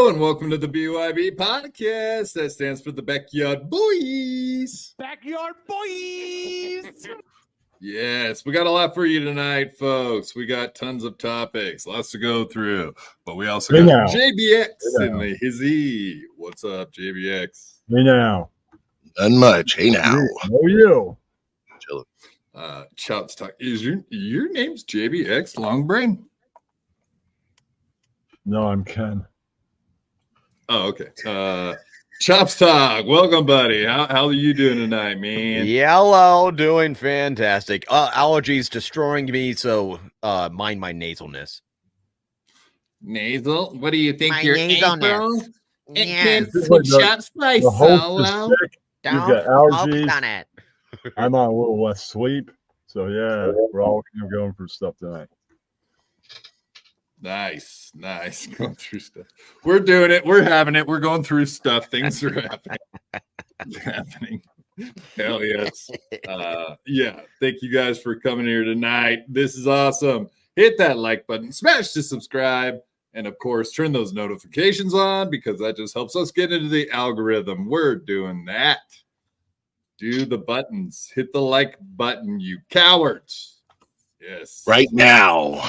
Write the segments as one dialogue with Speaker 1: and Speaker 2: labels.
Speaker 1: Hello and welcome to the ByB podcast. That stands for the Backyard Boys.
Speaker 2: Backyard Boys.
Speaker 1: Yes, we got a lot for you tonight, folks. We got tons of topics, lots to go through. But we also got JBX in the hizzy. What's up, JBX?
Speaker 3: Hey now.
Speaker 4: None much. Hey now.
Speaker 3: How are you?
Speaker 4: Chilling.
Speaker 1: Chops Talk. Is your name's JBX Longbrain?
Speaker 3: No, I'm Ken.
Speaker 1: Oh, okay. Chops Talk, welcome, buddy. How are you doing tonight, man?
Speaker 2: Yellow, doing fantastic. Allergies destroying me, so mind my nasalness.
Speaker 1: Nasal? What do you think?
Speaker 2: My
Speaker 1: Your
Speaker 2: nasalness.
Speaker 1: ankle?
Speaker 2: Yes.
Speaker 1: It can
Speaker 3: Like
Speaker 1: Chops Spice
Speaker 3: The host
Speaker 1: solo.
Speaker 3: is sick. You've got allergies.
Speaker 2: on it.
Speaker 3: I'm on a little less sleep. So yeah, we're all kind of going for stuff tonight.
Speaker 1: Nice. Going through stuff. We're doing it. We're having it. We're going through stuff. Things are happening. Hell yes. Yeah. Thank you guys for coming here tonight. This is awesome. Hit that like button, smash the subscribe, and of course, turn those notifications on because that just helps us get into the algorithm. We're doing that. Do the buttons. Hit the like button, you cowards. Yes.
Speaker 4: Right now.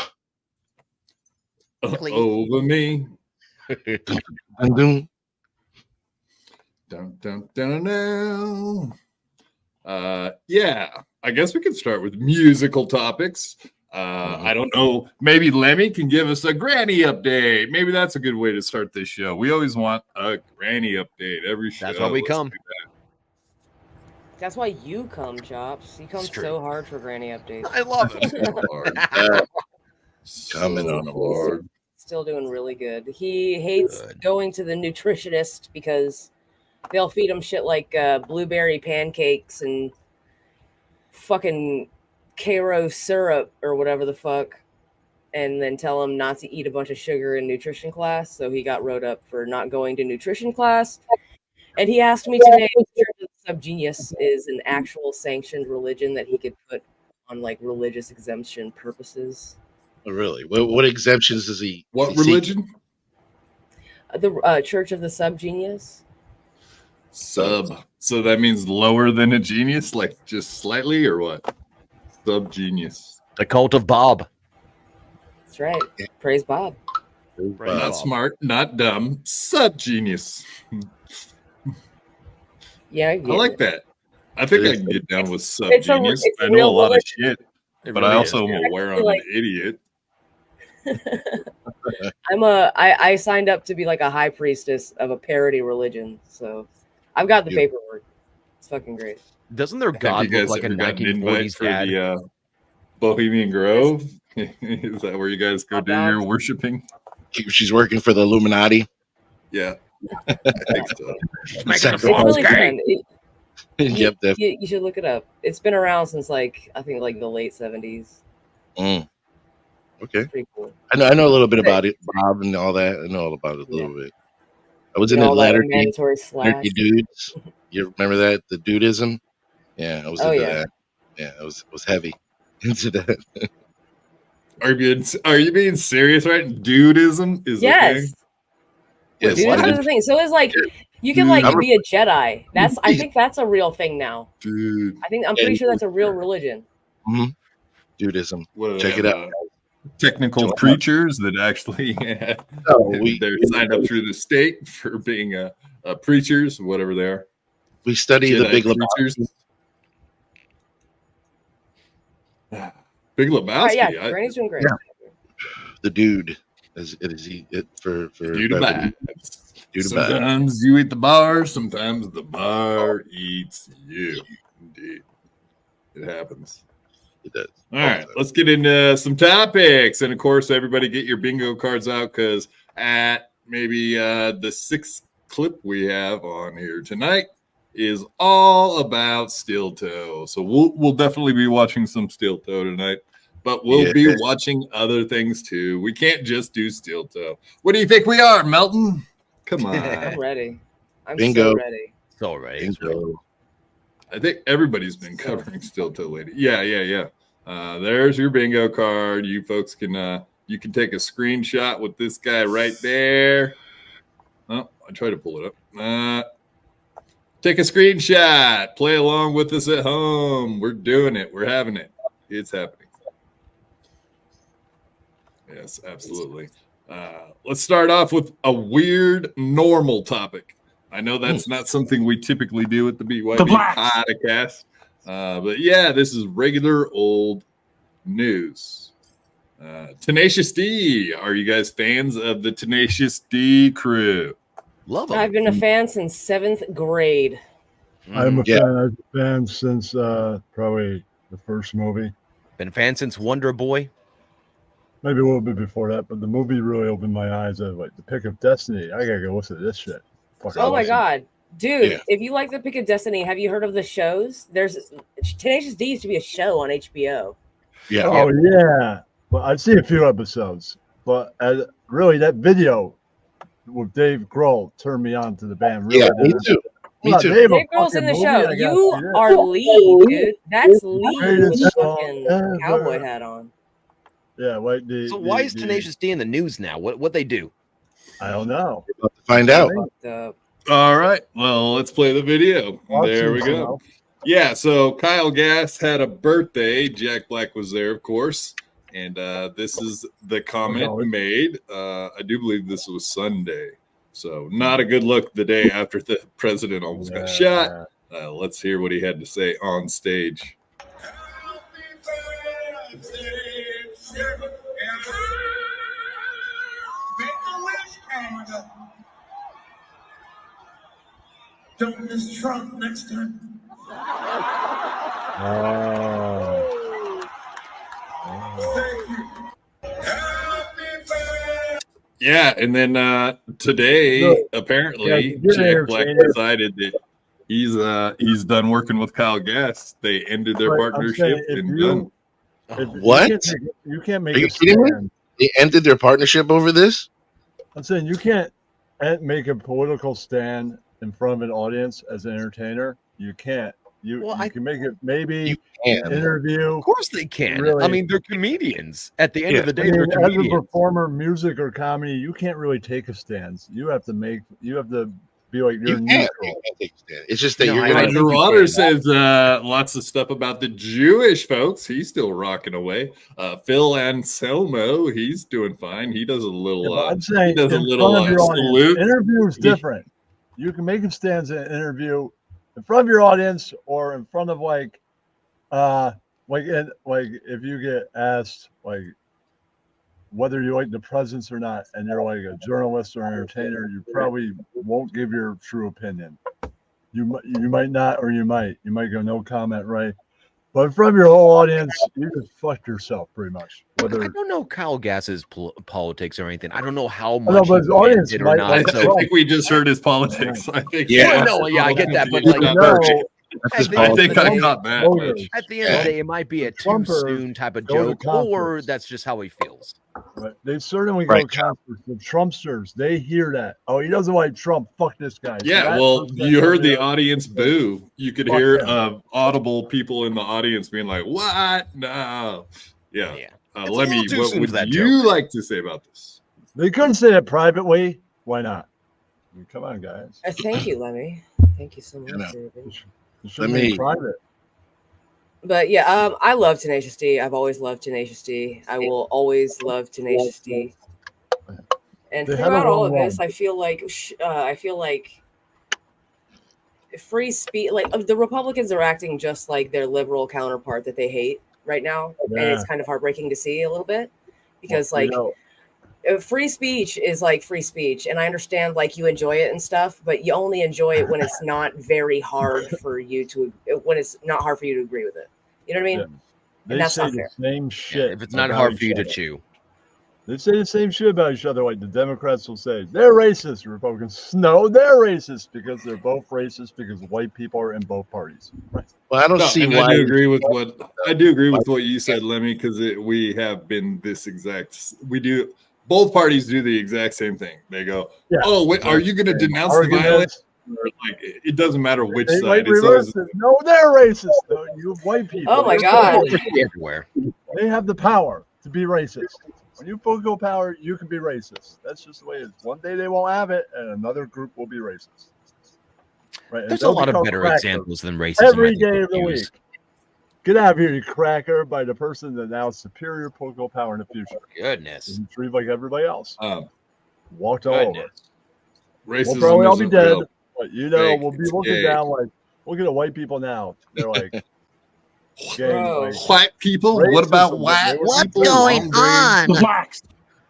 Speaker 1: Over me.
Speaker 4: Dun.
Speaker 1: Dun. Yeah, I guess we can start with musical topics. I don't know. Maybe Lemmy can give us a granny update. Maybe that's a good way to start this show. We always want a granny update every show.
Speaker 2: That's why we come.
Speaker 5: That's why you come, Chops. You come so hard for granny updates.
Speaker 2: I love it.
Speaker 4: Coming on board.
Speaker 5: Still doing really good. He hates going to the nutritionist because they'll feed him shit like blueberry pancakes and fucking Karo syrup or whatever the fuck, and then tell him not to eat a bunch of sugar in nutrition class. So he got wrote up for not going to nutrition class. And he asked me today if the Church of the Subgenius is an actual sanctioned religion that he could put on like religious exemption purposes.
Speaker 4: Oh, really? What exemptions does he?
Speaker 1: What
Speaker 4: is he
Speaker 1: religion?
Speaker 5: The Church of the Subgenius.
Speaker 1: Sub. So that means lower than a genius, like just slightly, or what? Subgenius.
Speaker 2: The cult of Bob.
Speaker 5: That's right. Praise Bob.
Speaker 1: Not smart, not dumb. Subgenius.
Speaker 5: Yeah,
Speaker 1: I like that. I think I can get down with
Speaker 5: It's
Speaker 1: subgenius.
Speaker 5: a
Speaker 1: I know a lot of shit,
Speaker 2: It
Speaker 1: but
Speaker 2: really
Speaker 1: I also
Speaker 2: is.
Speaker 1: am aware I'm
Speaker 5: Like-
Speaker 1: an idiot.
Speaker 5: I signed up to be like a high priestess of a parody religion, so I've got the paperwork. It's fucking great.
Speaker 2: Doesn't their
Speaker 1: Have
Speaker 2: god
Speaker 1: you guys
Speaker 2: look like a
Speaker 1: ever gotten an invite
Speaker 2: 1940s
Speaker 1: for
Speaker 2: dad?
Speaker 1: the Bohemian Grove? Is that where you guys go do your worshiping?
Speaker 4: She's working for the Illuminati.
Speaker 1: Yeah, I think so.
Speaker 5: It's really fun.
Speaker 4: Yep, definitely.
Speaker 5: You should look it up. It's been around since like I think like the late 70s.
Speaker 4: Okay.
Speaker 5: It's pretty cool.
Speaker 4: I know a little bit about it, Bob, and all that. I know all about it a little bit. I was in
Speaker 5: all
Speaker 4: the
Speaker 5: that
Speaker 4: Latter-day
Speaker 5: mandatory slash.
Speaker 4: Dudes. You remember that? The dudism? Yeah, I was into
Speaker 5: yeah.
Speaker 4: that. Yeah, I was heavy into that.
Speaker 1: Are you being serious? Right? Dudism is
Speaker 5: Yes.
Speaker 1: a thing.
Speaker 4: Yes,
Speaker 5: Dude,
Speaker 4: I
Speaker 5: this is
Speaker 4: did.
Speaker 5: the thing. So it's like you can
Speaker 1: Dude,
Speaker 5: like be a Jedi. I think that's a real thing now.
Speaker 1: Dude,
Speaker 5: I'm pretty sure that's a real religion.
Speaker 4: Dudism.
Speaker 1: what
Speaker 4: Check it out.
Speaker 1: Technical preachers that actually they're signed up through the state for being preachers, whatever they are.
Speaker 4: We study the
Speaker 1: Jedi
Speaker 4: Big
Speaker 1: preachers.
Speaker 4: Lebowski.
Speaker 1: Big Lebowski.
Speaker 5: Yeah, Granny's doing great.
Speaker 4: Yeah. The dude for
Speaker 1: Dude about.
Speaker 4: Dude about.
Speaker 1: Sometimes you eat the bar, sometimes the bar eats you. Indeed. It happens.
Speaker 4: It does.
Speaker 1: All right, let's get into some topics. And of course, everybody get your bingo cards out because at maybe the sixth clip we have on here tonight is all about steel toe. So we'll definitely be watching some steel toe tonight, but we'll be watching other things too. We can't just do steel toe. What do you think we are, Melton? Come on.
Speaker 5: I'm ready. I'm
Speaker 4: Bingo.
Speaker 5: so ready.
Speaker 2: So right.
Speaker 4: Bingo.
Speaker 1: I think everybody's been covering steel toe lately. Yeah. There's your bingo card. You folks can you can take a screenshot with this guy right there. I tried to pull it up. Take a screenshot. Play along with us at home. We're doing it. We're having it. It's happening. Yes, absolutely. Let's start off with a weird, normal topic. I know that's not something we typically do at the BYB podcast. But yeah, this is regular old news. Tenacious D. Are you guys fans of the Tenacious D crew?
Speaker 2: Love them.
Speaker 5: I've been a fan since 7th grade.
Speaker 3: I'm a
Speaker 4: Yeah.
Speaker 3: fan. I've been a fan since probably the first movie.
Speaker 2: Been a fan since Wonder Boy.
Speaker 3: Maybe a little bit before that, but the movie really opened my eyes. Of like the Pick of Destiny. I gotta go listen to this shit. Fucking
Speaker 5: Oh my
Speaker 3: awesome.
Speaker 5: god. Dude,
Speaker 4: Yeah.
Speaker 5: if you like the Pick of Destiny, have you heard of the shows? There's Tenacious D used to be a show on HBO.
Speaker 4: Yeah.
Speaker 3: Oh yeah. Well, I've seen a few episodes, but really that video with Dave Grohl turned me on to the band. Really
Speaker 4: Yeah, me
Speaker 3: did.
Speaker 4: too. Me
Speaker 3: Well,
Speaker 4: too.
Speaker 3: Dave, a
Speaker 5: Dave Grohl's in the
Speaker 3: fucking
Speaker 5: show.
Speaker 3: movie, I gotta
Speaker 5: You
Speaker 3: see that.
Speaker 5: are lead, dude. That's lead with
Speaker 3: Greatest
Speaker 5: the
Speaker 3: song
Speaker 5: fucking
Speaker 3: ever.
Speaker 5: cowboy hat on.
Speaker 3: Yeah, like
Speaker 2: So why is Tenacious D in the news now? What they do?
Speaker 3: I don't know.
Speaker 4: About to find out.
Speaker 1: All right. Well, let's play the video. There we
Speaker 3: Watson,
Speaker 1: go. Yeah, so Kyle Gass had a birthday. Jack Black was there, of course. And this is the comment made. I do believe this was Sunday. So not a good look the day after the president almost got shot. Let's hear what he had to say on stage.
Speaker 6: Don't miss Trump next time. Thank you.
Speaker 1: Yeah, and then today,
Speaker 3: Look,
Speaker 1: apparently,
Speaker 3: yeah,
Speaker 1: Jack Black
Speaker 3: entertainer.
Speaker 1: decided that he's done working with Kyle Gass. They ended their
Speaker 3: But I'm
Speaker 1: partnership
Speaker 3: saying, if
Speaker 1: and
Speaker 3: you-
Speaker 1: done.
Speaker 4: What?
Speaker 3: You can't make
Speaker 4: Are you
Speaker 3: a
Speaker 4: kidding me?
Speaker 3: stand.
Speaker 4: They ended their partnership over this?
Speaker 3: I'm saying you can't make a political stand in front of an audience as an entertainer. You can't. You can make it maybe
Speaker 4: You
Speaker 3: an
Speaker 4: can.
Speaker 3: interview.
Speaker 2: Of course they can.
Speaker 3: Really?
Speaker 2: I mean, they're comedians. At the end
Speaker 4: Yeah.
Speaker 2: of the
Speaker 3: I
Speaker 2: day,
Speaker 3: mean,
Speaker 2: they're
Speaker 3: as a
Speaker 2: comedians.
Speaker 3: performer, music or comedy, you can't really take a stance. You have to be like you're
Speaker 4: You can't.
Speaker 3: neutral.
Speaker 4: You can't take a stand. It's just that
Speaker 2: No,
Speaker 4: you're
Speaker 2: I
Speaker 4: gonna.
Speaker 2: think
Speaker 1: Roger
Speaker 2: you
Speaker 1: Water
Speaker 2: can.
Speaker 1: says lots of stuff about the Jewish folks. He's still rocking away. Phil Anselmo, he's doing fine. He does a little.
Speaker 3: Yeah, but I'm
Speaker 1: he
Speaker 3: saying
Speaker 1: does a
Speaker 3: in
Speaker 1: little
Speaker 3: front of your audience,
Speaker 1: salute.
Speaker 3: interview is different. You can make a stand in an interview in front of your audience or in front of like if you get asked like whether you like the presidents or not, and you're like a journalist or an entertainer, you probably won't give your true opinion. You might not, or you might go no comment, right? But from your whole audience, you just fucked yourself pretty much. Whether
Speaker 2: I don't know Kyle Gass's politics or anything. I don't know how
Speaker 3: know,
Speaker 2: much
Speaker 3: but his
Speaker 2: he
Speaker 3: audience
Speaker 2: did or
Speaker 3: might
Speaker 2: not.
Speaker 3: like
Speaker 1: I
Speaker 2: So,
Speaker 1: think we just heard his politics. I think.
Speaker 4: Yeah.
Speaker 2: Well, no, yeah, I get that, but
Speaker 1: Yeah,
Speaker 2: like,
Speaker 3: you
Speaker 1: no,
Speaker 3: know,
Speaker 4: That's
Speaker 2: I
Speaker 1: I think I
Speaker 2: Hey,
Speaker 1: got that
Speaker 3: voters,
Speaker 1: much.
Speaker 2: at the end of the day, it might be a too
Speaker 3: Trumpers
Speaker 2: soon type of
Speaker 3: go to
Speaker 2: joke, or
Speaker 3: conference.
Speaker 2: that's just how he feels.
Speaker 3: right, they certainly
Speaker 4: Right,
Speaker 3: go conference. The Trumpsters, they hear that. Oh, he doesn't like Trump. Fuck this guy. So
Speaker 1: Yeah,
Speaker 3: that
Speaker 1: well,
Speaker 3: person
Speaker 1: you heard
Speaker 3: will be
Speaker 1: the
Speaker 3: like,
Speaker 1: audience boo. You could
Speaker 3: Fuck
Speaker 1: hear
Speaker 3: him.
Speaker 1: audible people in the audience being like, "What? No." Yeah.
Speaker 2: Yeah. It's a
Speaker 1: Lemmy,
Speaker 2: little too
Speaker 1: what
Speaker 2: soon
Speaker 1: would
Speaker 2: for that
Speaker 1: you
Speaker 2: joke.
Speaker 1: like to say about this?
Speaker 3: They couldn't say that privately. Why not? I mean, come on, guys.
Speaker 5: Thank you, Lemmy. Thank you so much.
Speaker 4: You know.
Speaker 5: David.
Speaker 3: It should be
Speaker 4: Lemmy.
Speaker 3: private.
Speaker 5: But yeah, I love Tenacious D. I've always loved Tenacious D. I will always love Tenacious D. And
Speaker 3: They have
Speaker 5: throughout
Speaker 3: a
Speaker 5: all
Speaker 3: long
Speaker 5: of this,
Speaker 3: run.
Speaker 5: I feel like free speech. Like the Republicans are acting just like their liberal counterpart that they hate right now, and it's kind of heartbreaking to see a little bit because
Speaker 3: You
Speaker 5: like
Speaker 3: know,
Speaker 5: free speech is like free speech, and I understand like you enjoy it and stuff, but you only enjoy it when it's not very hard for you to agree with it. You know what I mean?
Speaker 3: Yeah. they
Speaker 5: that's
Speaker 3: say
Speaker 5: not
Speaker 3: the
Speaker 5: fair.
Speaker 3: same
Speaker 2: Yeah,
Speaker 3: shit.
Speaker 2: if it's not
Speaker 3: about
Speaker 2: hard
Speaker 3: each
Speaker 2: for you to
Speaker 3: other.
Speaker 2: chew.
Speaker 3: They say the same shit about each other. Like the Democrats will say they're racist. The Republicans, no, they're racist because they're both racist because white people are in both parties. Right.
Speaker 4: Well, I don't
Speaker 1: No,
Speaker 4: see
Speaker 1: and
Speaker 4: why.
Speaker 1: I do agree with what you said, Lemmy, because we have been this exact. We do both parties do the exact same thing. They go,
Speaker 3: Yeah.
Speaker 1: "Oh, wait, are you going to denounce the violence?"
Speaker 3: Arguments.
Speaker 1: Like it doesn't matter which
Speaker 3: They might
Speaker 1: side. It's
Speaker 3: reverse
Speaker 1: always,
Speaker 3: it. No, they're racist. Though. You white people.
Speaker 5: Oh my
Speaker 3: You're
Speaker 5: God.
Speaker 3: both-
Speaker 2: Everywhere.
Speaker 3: They have the power to be racist. When you political power, you can be racist. That's just the way it is. One day they won't have it, and another group will be racist. Right? And
Speaker 2: There's a
Speaker 3: they'll
Speaker 2: lot of
Speaker 3: become
Speaker 2: better
Speaker 3: crackers
Speaker 2: examples than racism.
Speaker 3: every
Speaker 2: I think,
Speaker 3: day
Speaker 2: we
Speaker 3: of the
Speaker 2: could
Speaker 3: week.
Speaker 2: use.
Speaker 3: Get out of here, you cracker! By the person that now has superior political power in the future.
Speaker 2: Goodness.
Speaker 3: And treat like everybody else. Walked all over.
Speaker 2: Goodness.
Speaker 3: We'll
Speaker 1: Racism
Speaker 3: probably all be
Speaker 1: isn't
Speaker 3: dead,
Speaker 1: real.
Speaker 3: but you know,
Speaker 1: Fake.
Speaker 3: we'll be
Speaker 1: It's
Speaker 3: looking
Speaker 1: gay.
Speaker 3: down like, look at the white people now. They're like, gay,
Speaker 5: Bro.
Speaker 3: like
Speaker 1: White people? What about
Speaker 3: racism,
Speaker 1: white
Speaker 3: they were
Speaker 2: What's
Speaker 1: people?
Speaker 2: going
Speaker 1: Long brain?
Speaker 2: on?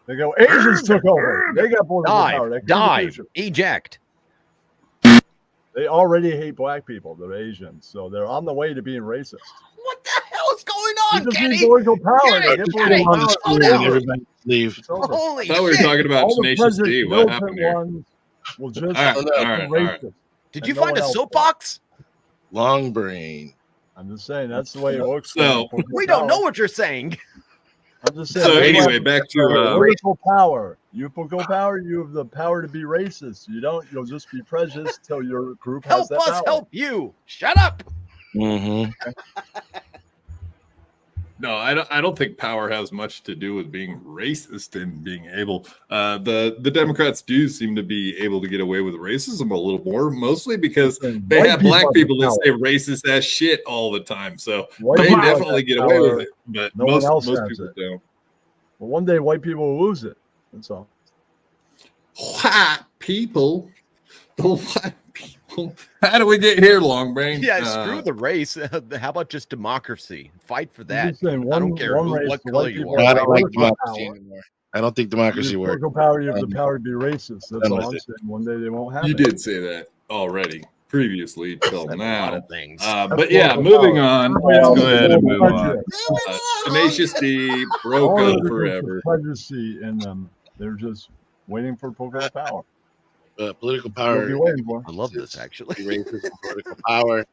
Speaker 3: they go, Asians took over. They got political power. They
Speaker 2: Dive,
Speaker 3: come in the
Speaker 2: dive,
Speaker 3: future.
Speaker 2: eject.
Speaker 3: They already hate black people. They're Asians, so they're on the way to being racist.
Speaker 2: What the hell is going
Speaker 3: They
Speaker 2: on,
Speaker 3: just need
Speaker 2: Kenny?
Speaker 3: political power.
Speaker 2: Kenny,
Speaker 3: They get
Speaker 2: Kenny,
Speaker 3: political
Speaker 4: On the
Speaker 3: power.
Speaker 2: slow
Speaker 4: screen,
Speaker 2: down.
Speaker 4: everybody leave.
Speaker 3: It's over.
Speaker 2: Holy
Speaker 1: I thought we were
Speaker 2: shit.
Speaker 1: talking about
Speaker 3: All the
Speaker 1: Tenacious D. What
Speaker 3: militant
Speaker 1: happened here?
Speaker 3: ones will just
Speaker 1: All right,
Speaker 3: be
Speaker 1: all right, all right.
Speaker 3: racist.
Speaker 2: Did
Speaker 3: and
Speaker 2: you
Speaker 3: no
Speaker 2: find
Speaker 3: one
Speaker 2: a
Speaker 3: else
Speaker 2: soapbox?
Speaker 4: Long brain.
Speaker 3: I'm just saying that's the way it works.
Speaker 1: So,
Speaker 2: We don't know what you're saying.
Speaker 3: I'm just saying.
Speaker 1: So
Speaker 3: that's why
Speaker 1: anyway, back to
Speaker 3: political power. You political power. You have the power to be racist. You don't. You'll just be prejudiced till your group has
Speaker 2: Help
Speaker 3: that
Speaker 2: us
Speaker 3: power.
Speaker 2: help you. Shut up.
Speaker 4: Mm-hmm.
Speaker 1: no, I don't think power has much to do with being racist and being able. The Democrats do seem to be able to get away with racism a little more, mostly because
Speaker 3: And
Speaker 1: they
Speaker 3: white
Speaker 1: have black
Speaker 3: have
Speaker 1: people
Speaker 3: the
Speaker 1: that say
Speaker 3: power.
Speaker 1: racist ass shit all the time. So
Speaker 3: White
Speaker 1: they
Speaker 3: people have
Speaker 1: definitely
Speaker 3: that
Speaker 1: get away with
Speaker 3: power.
Speaker 1: it, but
Speaker 3: No one
Speaker 1: most
Speaker 3: else has
Speaker 1: people
Speaker 3: it.
Speaker 1: don't.
Speaker 3: Well, one day white people will lose it. That's all.
Speaker 1: White people, the white people. How do we get here, Long Brain?
Speaker 2: Yeah, screw the race. How about just democracy? Fight for
Speaker 3: I'm
Speaker 2: that.
Speaker 3: just saying,
Speaker 2: I don't care
Speaker 3: one
Speaker 2: who,
Speaker 3: race,
Speaker 2: what
Speaker 3: the
Speaker 2: color
Speaker 3: white
Speaker 2: you
Speaker 3: people
Speaker 2: are.
Speaker 4: I
Speaker 3: have
Speaker 4: don't like
Speaker 3: political
Speaker 4: democracy
Speaker 3: power.
Speaker 4: anymore. I don't think
Speaker 3: You
Speaker 4: democracy
Speaker 3: have
Speaker 4: works.
Speaker 3: political power. You have the power to be racist. That's
Speaker 4: done
Speaker 3: all
Speaker 4: with
Speaker 3: I'm
Speaker 4: it.
Speaker 3: saying. One day they won't have
Speaker 1: You
Speaker 3: it.
Speaker 1: did say that already, previously till
Speaker 2: Said a lot
Speaker 1: now.
Speaker 2: of things.
Speaker 1: But yeah,
Speaker 3: political
Speaker 1: moving
Speaker 3: power.
Speaker 1: on.
Speaker 3: Everybody
Speaker 1: Let's
Speaker 3: else
Speaker 1: go
Speaker 3: is
Speaker 1: ahead and
Speaker 3: full
Speaker 1: move
Speaker 3: of
Speaker 1: on.
Speaker 3: prejudice.
Speaker 1: Tenacious D broke
Speaker 3: All
Speaker 1: up
Speaker 3: of it is
Speaker 1: forever.
Speaker 3: prejudice in them. They're just waiting for political power.
Speaker 4: Political
Speaker 3: They'll
Speaker 4: power.
Speaker 3: be waiting for.
Speaker 2: I love this, actually.
Speaker 4: Racist political power.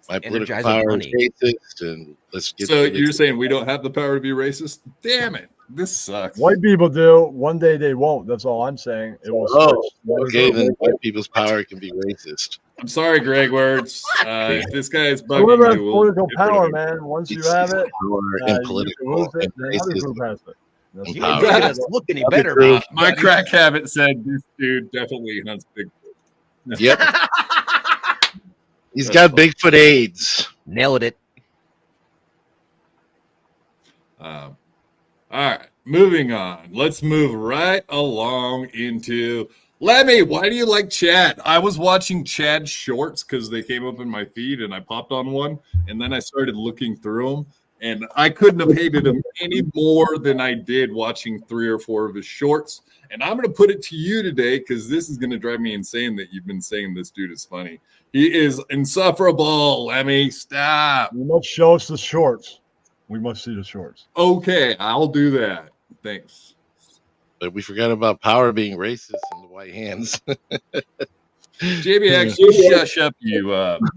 Speaker 4: My political
Speaker 2: Energizer
Speaker 4: power
Speaker 2: Bunny.
Speaker 4: is racist, and let's get.
Speaker 1: So
Speaker 4: let's
Speaker 1: you're
Speaker 4: get-
Speaker 1: saying we don't have the power to be racist? Damn it. This sucks.
Speaker 3: White people do. One day they won't. That's all I'm saying. It will
Speaker 4: Oh,
Speaker 3: switch.
Speaker 4: okay, then white people's power can be racist.
Speaker 1: I'm sorry, Greg Words. If this guy is
Speaker 3: Whoever
Speaker 1: bugging
Speaker 3: has
Speaker 1: you, we'll
Speaker 3: political
Speaker 1: get rid of
Speaker 3: power,
Speaker 1: him.
Speaker 3: man. Once you
Speaker 4: It's
Speaker 3: have it,
Speaker 4: power
Speaker 3: you
Speaker 4: and
Speaker 3: can
Speaker 4: political
Speaker 3: lose it.
Speaker 4: and
Speaker 3: Then another
Speaker 4: racism.
Speaker 3: group has it. That's
Speaker 4: And
Speaker 2: You
Speaker 3: what
Speaker 2: ain't
Speaker 4: power.
Speaker 2: making
Speaker 1: That's-
Speaker 2: us look any
Speaker 4: That'd be
Speaker 2: better.
Speaker 4: true.
Speaker 1: My crack habit said this dude definitely hunts Bigfoot.
Speaker 4: Yep, he's
Speaker 1: That's
Speaker 4: got
Speaker 1: funny.
Speaker 4: Bigfoot AIDS.
Speaker 2: Nailed it.
Speaker 1: All right, moving on. Let's move right along into Lemmy. Why do you like Chad? I was watching Chad shorts because they came up in my feed, and I popped on one, and then I started looking through them, and I couldn't have hated him any more than I did watching 3 or 4 of his shorts. And I'm going to put it to you today because this is going to drive me insane that you've been saying this dude is funny. He is insufferable. Lemmy, stop.
Speaker 3: You must show us the shorts. We must see the shorts.
Speaker 1: Okay, I'll do that. Thanks.
Speaker 4: But we forgot about power being racist in the white hands.
Speaker 1: JBX, you shush up, you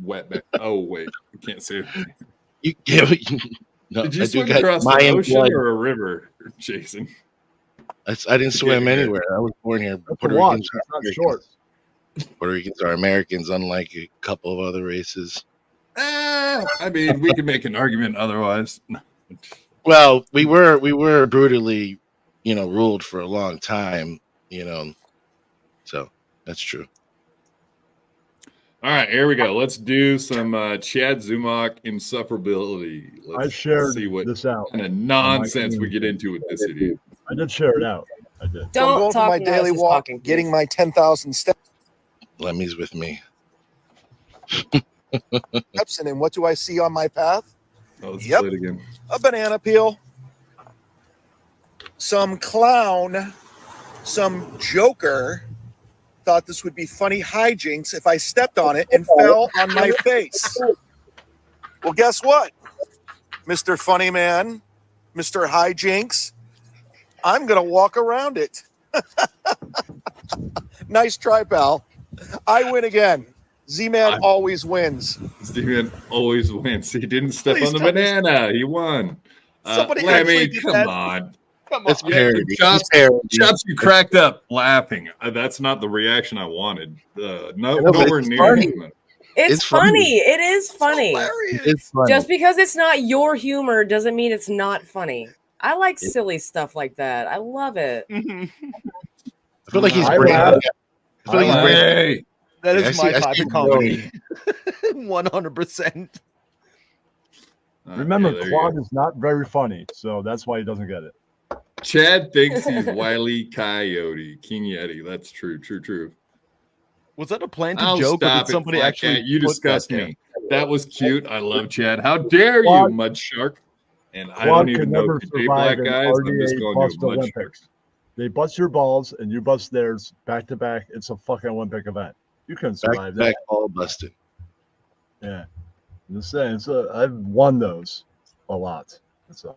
Speaker 1: wetback. Oh, wait. I can't say that.
Speaker 4: you, no,
Speaker 1: Did you
Speaker 4: I
Speaker 1: swim
Speaker 4: got
Speaker 1: across
Speaker 4: Mayan
Speaker 1: an ocean
Speaker 4: blood.
Speaker 1: or a river, Jason?
Speaker 4: I didn't swim
Speaker 1: Okay.
Speaker 4: anywhere. I was born here.
Speaker 3: That's
Speaker 4: Puerto
Speaker 3: a watch.
Speaker 4: Ricans,
Speaker 3: It's
Speaker 4: are
Speaker 3: not shorts.
Speaker 4: Puerto Ricans are Americans, unlike a couple of other races.
Speaker 1: I mean, we can make an argument otherwise.
Speaker 4: Well, we were brutally, ruled for a long time, so that's true.
Speaker 1: All right, here we go. Let's do some Chad Zumach insufferability.
Speaker 3: I
Speaker 1: Let's
Speaker 3: shared
Speaker 1: see what
Speaker 3: this out.
Speaker 1: kind of nonsense we get into with this idiot.
Speaker 3: I did share it out. I did.
Speaker 7: So I'm
Speaker 5: Don't
Speaker 7: going for
Speaker 5: talk
Speaker 7: my
Speaker 5: now,
Speaker 7: daily
Speaker 5: just
Speaker 7: walk,
Speaker 5: talking, please.
Speaker 7: getting my 10,000 steps
Speaker 4: Lemmy's with me.
Speaker 7: in, and what do I see on my path?
Speaker 1: Oh, let's
Speaker 7: Yep.
Speaker 1: play it again.
Speaker 7: A banana peel, some clown, some joker thought this would be funny hijinks if I stepped on it and fell on my face. Well, guess what, Mr. Funny Man, Mr. Hijinks, I'm going to walk around it. Nice try, pal. I win again. Z-Man always wins.
Speaker 1: Steven always wins. He didn't step
Speaker 7: Please
Speaker 1: on the
Speaker 7: tell me-
Speaker 1: banana. He won.
Speaker 7: Somebody
Speaker 1: Lemmy,
Speaker 7: actually did
Speaker 1: come
Speaker 7: that.
Speaker 1: on.
Speaker 7: Come on.
Speaker 4: It's parody.
Speaker 1: Chops,
Speaker 4: It's parody.
Speaker 1: Chops, you cracked up laughing. That's not the reaction I wanted.
Speaker 4: know, but
Speaker 1: Nowhere
Speaker 4: it's
Speaker 1: near.
Speaker 4: funny.
Speaker 1: Him.
Speaker 5: It's,
Speaker 4: It's funny.
Speaker 5: funny. It is funny.
Speaker 7: Hilarious.
Speaker 4: It's funny.
Speaker 5: Just because it's not your humor doesn't mean it's not funny. I like silly stuff like that. I love it.
Speaker 4: I feel like he's
Speaker 3: I
Speaker 4: bringing.
Speaker 3: laugh.
Speaker 4: I feel like he's bringing.
Speaker 1: Hey,
Speaker 2: That
Speaker 4: Yeah,
Speaker 2: is
Speaker 4: I
Speaker 2: my
Speaker 4: see
Speaker 2: type
Speaker 4: you
Speaker 2: of comedy. 100%.
Speaker 3: Remember,
Speaker 1: yeah, there you
Speaker 3: Quad
Speaker 1: go.
Speaker 3: is not very funny, so that's why he doesn't get it.
Speaker 1: Chad thinks he's Wile E. Coyote, King Yeti. That's true.
Speaker 2: Was that a planted
Speaker 1: I'll
Speaker 2: joke, or
Speaker 1: stop
Speaker 2: did
Speaker 1: it,
Speaker 2: somebody
Speaker 1: Flat
Speaker 2: actually
Speaker 1: Cat. You
Speaker 2: put
Speaker 1: disgust
Speaker 2: that there?
Speaker 1: me. That was cute. I love Chad. How dare you,
Speaker 3: Quad-
Speaker 1: Mud Shark? And I
Speaker 3: Quad
Speaker 1: don't
Speaker 3: could
Speaker 1: even know
Speaker 3: never
Speaker 1: if you
Speaker 3: survive
Speaker 1: black
Speaker 3: an
Speaker 1: guys. I'm just
Speaker 3: RDA
Speaker 1: going
Speaker 3: bust
Speaker 1: to a Mud Shark.
Speaker 3: Olympics. They bust your balls and you bust theirs back to back. It's a fucking Olympic event. You couldn't
Speaker 4: Back
Speaker 3: survive
Speaker 4: back
Speaker 3: that.
Speaker 4: all busted.
Speaker 3: Yeah. I'm just saying. So I've won those a lot. So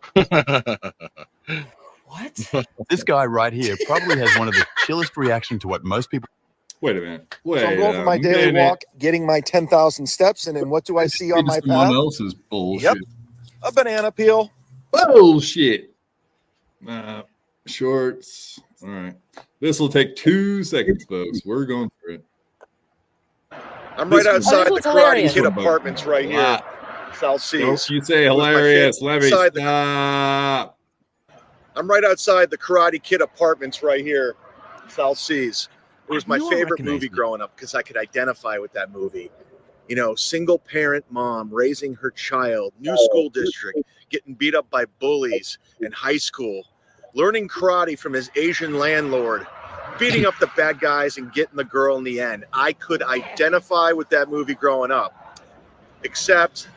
Speaker 5: What?
Speaker 8: This guy right here probably has one of the chillest reaction to what most people.
Speaker 1: Wait a minute. Wait
Speaker 7: So I'm going for my daily walk, getting my 10,000 steps, and then what do I see on my
Speaker 1: someone
Speaker 7: path?
Speaker 1: else's bullshit.
Speaker 7: Yep. A banana peel.
Speaker 1: Bullshit. Shorts. All right. This will take 2 seconds, folks. We're going through it.
Speaker 7: I'm right
Speaker 1: This
Speaker 7: outside the
Speaker 5: was
Speaker 7: Karate
Speaker 5: hilarious.
Speaker 7: Kid Apartments right here,
Speaker 1: Wow.
Speaker 7: South
Speaker 1: Don't
Speaker 7: Seas.
Speaker 1: you say
Speaker 7: was my
Speaker 1: hilarious. Let me
Speaker 7: inside the-
Speaker 1: stop.
Speaker 7: I'm right outside the Karate Kid Apartments right here, South Seas. It was my
Speaker 2: knew I
Speaker 7: favorite
Speaker 2: recognized
Speaker 7: movie
Speaker 2: it.
Speaker 7: growing up because I could identify with that movie. You know, single parent mom raising her child, new school district, getting beat up by bullies in high school, learning karate from his Asian landlord, beating up the bad guys and getting the girl in the end. I could identify with that movie growing up, except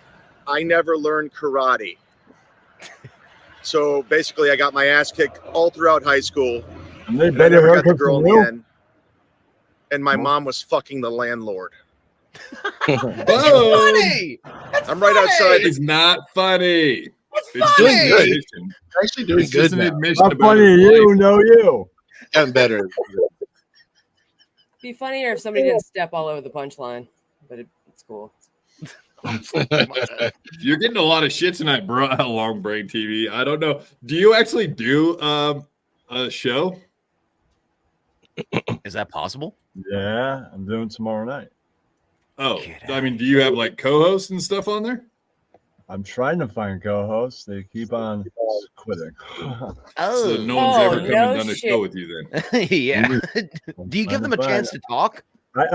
Speaker 7: I never learned karate. So basically, I got my ass kicked all throughout high school.
Speaker 3: and they
Speaker 7: And I
Speaker 3: better
Speaker 7: never got the
Speaker 3: haircuts
Speaker 7: girl
Speaker 3: than
Speaker 7: in the
Speaker 3: you.
Speaker 7: end. And my mom was fucking the landlord.
Speaker 1: Boom.
Speaker 2: Funny!
Speaker 7: I'm right outside.
Speaker 1: It's not funny.
Speaker 2: It's
Speaker 1: It's
Speaker 4: doing
Speaker 1: just
Speaker 4: good.
Speaker 1: an admission.
Speaker 4: Actually doing
Speaker 1: It's just
Speaker 4: good
Speaker 1: an
Speaker 4: now.
Speaker 1: admission
Speaker 3: Not
Speaker 1: about
Speaker 3: funny,
Speaker 1: his
Speaker 3: you
Speaker 1: life.
Speaker 3: know you.
Speaker 4: Gotten better.
Speaker 5: Be funnier if somebody didn't step all over the punchline, but it's cool.
Speaker 1: You're getting a lot of shit tonight, bro. Long Brain TV. I don't know. Do you actually do a show?
Speaker 2: Is that possible?
Speaker 3: Yeah, I'm doing tomorrow night.
Speaker 1: Oh,
Speaker 2: Get
Speaker 1: I mean, do you have like co-hosts and stuff on there?
Speaker 3: I'm trying to find co-hosts. They keep on quitting.
Speaker 1: So no one's
Speaker 5: Oh,
Speaker 1: ever come
Speaker 5: no
Speaker 1: and done a
Speaker 5: shit.
Speaker 1: show with you then.
Speaker 2: Yeah. Do you give them a chance to talk?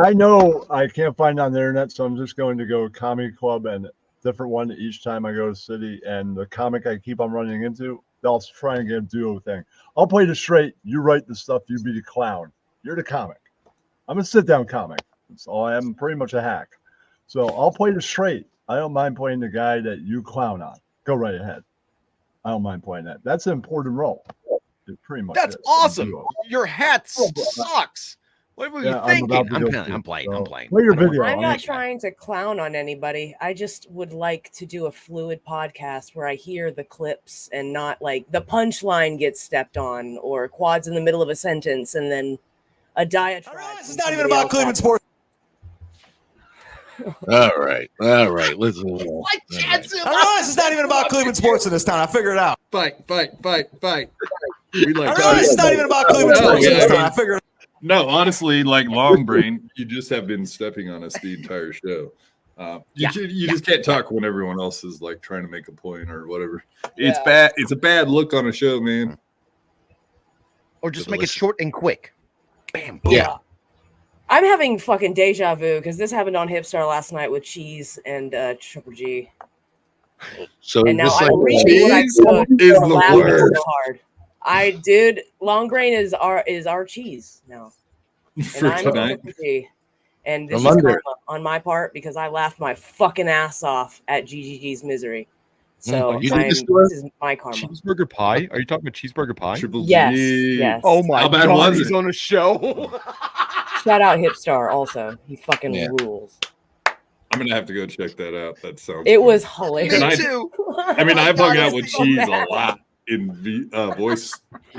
Speaker 3: I know I can't find it on the internet, so I'm just going to go comedy club and different one each time I go to city. And the comic I keep on running into, they'll try and get a duo thing. I'll play the straight. You write the stuff. You be the clown. You're the comic. I'm a sit-down comic. So I am pretty much a hack. So I'll play the straight. I don't mind playing the guy that you clown on. Go right ahead. I don't mind playing that. That's an important role. It pretty much
Speaker 2: That's
Speaker 3: is.
Speaker 2: awesome.
Speaker 3: Duo.
Speaker 2: Your hat sucks. What were you
Speaker 3: Yeah, I'm
Speaker 2: thinking?
Speaker 3: about to
Speaker 2: I'm
Speaker 3: go
Speaker 2: playing.
Speaker 3: see
Speaker 2: I'm
Speaker 3: it,
Speaker 2: playing.
Speaker 3: so
Speaker 2: I'm playing.
Speaker 3: play your
Speaker 2: I don't
Speaker 3: video.
Speaker 2: want-
Speaker 5: I'm
Speaker 3: I'm
Speaker 5: not
Speaker 3: gonna-
Speaker 5: trying to clown on anybody. I just would like to do a fluid podcast where I hear the clips and not like the punchline gets stepped on or Quad's in the middle of a sentence and then a diatribe.
Speaker 9: It's not even about Cleveland sports.
Speaker 4: All right. Let's move on.
Speaker 2: Like Chad
Speaker 9: I realize it's not even about Cleveland sports in this town. I figured it out.
Speaker 1: Fight. We like
Speaker 9: I realize
Speaker 1: fight.
Speaker 9: it's not even about Cleveland
Speaker 1: No,
Speaker 9: sports in
Speaker 1: yeah,
Speaker 9: this
Speaker 1: I
Speaker 9: town.
Speaker 1: mean-
Speaker 9: I figured.
Speaker 1: No, honestly, like Long Brain, you just have been stepping on us the entire show. You just can't talk when everyone else is like trying to make a point or whatever. It's bad. It's a bad look on a show, man.
Speaker 2: Or just
Speaker 4: Good
Speaker 2: make it
Speaker 4: listen.
Speaker 2: short and quick. Bam. Boom.
Speaker 4: Yeah.
Speaker 5: I'm having fucking deja vu because this happened on Hipstar last night with Cheese and Triple G.
Speaker 4: So
Speaker 5: And now
Speaker 4: just
Speaker 5: I'm
Speaker 4: like
Speaker 5: reading what I
Speaker 1: Cheese
Speaker 5: wrote
Speaker 1: is
Speaker 5: for
Speaker 1: the
Speaker 5: laughing
Speaker 1: word.
Speaker 5: so hard. Dude, Long Grain is our cheese now.
Speaker 1: For
Speaker 5: And I'm
Speaker 1: tonight.
Speaker 5: Triple G. And this
Speaker 4: I'm
Speaker 5: is
Speaker 4: under.
Speaker 5: karma on my part because I laughed my fucking ass off at GGG's misery. So
Speaker 4: You did this to
Speaker 5: this is my karma.
Speaker 2: Cheeseburger pie? Are you talking about cheeseburger pie?
Speaker 1: Triple
Speaker 5: Yes,
Speaker 1: G.
Speaker 5: yes.
Speaker 2: Oh my
Speaker 1: How bad
Speaker 2: god,
Speaker 1: was
Speaker 2: he's
Speaker 1: it?
Speaker 2: on a show.
Speaker 5: Shout out Hipstar also. He fucking
Speaker 4: Yeah.
Speaker 5: rules.
Speaker 1: I'm gonna have to go check that out. That sounds.
Speaker 5: It
Speaker 1: fun.
Speaker 5: was hilarious.
Speaker 1: And
Speaker 2: Me
Speaker 1: I-
Speaker 2: too.
Speaker 1: I mean, I've hung out
Speaker 5: I
Speaker 1: with
Speaker 5: was so
Speaker 1: Cheese
Speaker 5: mad.
Speaker 1: a lot in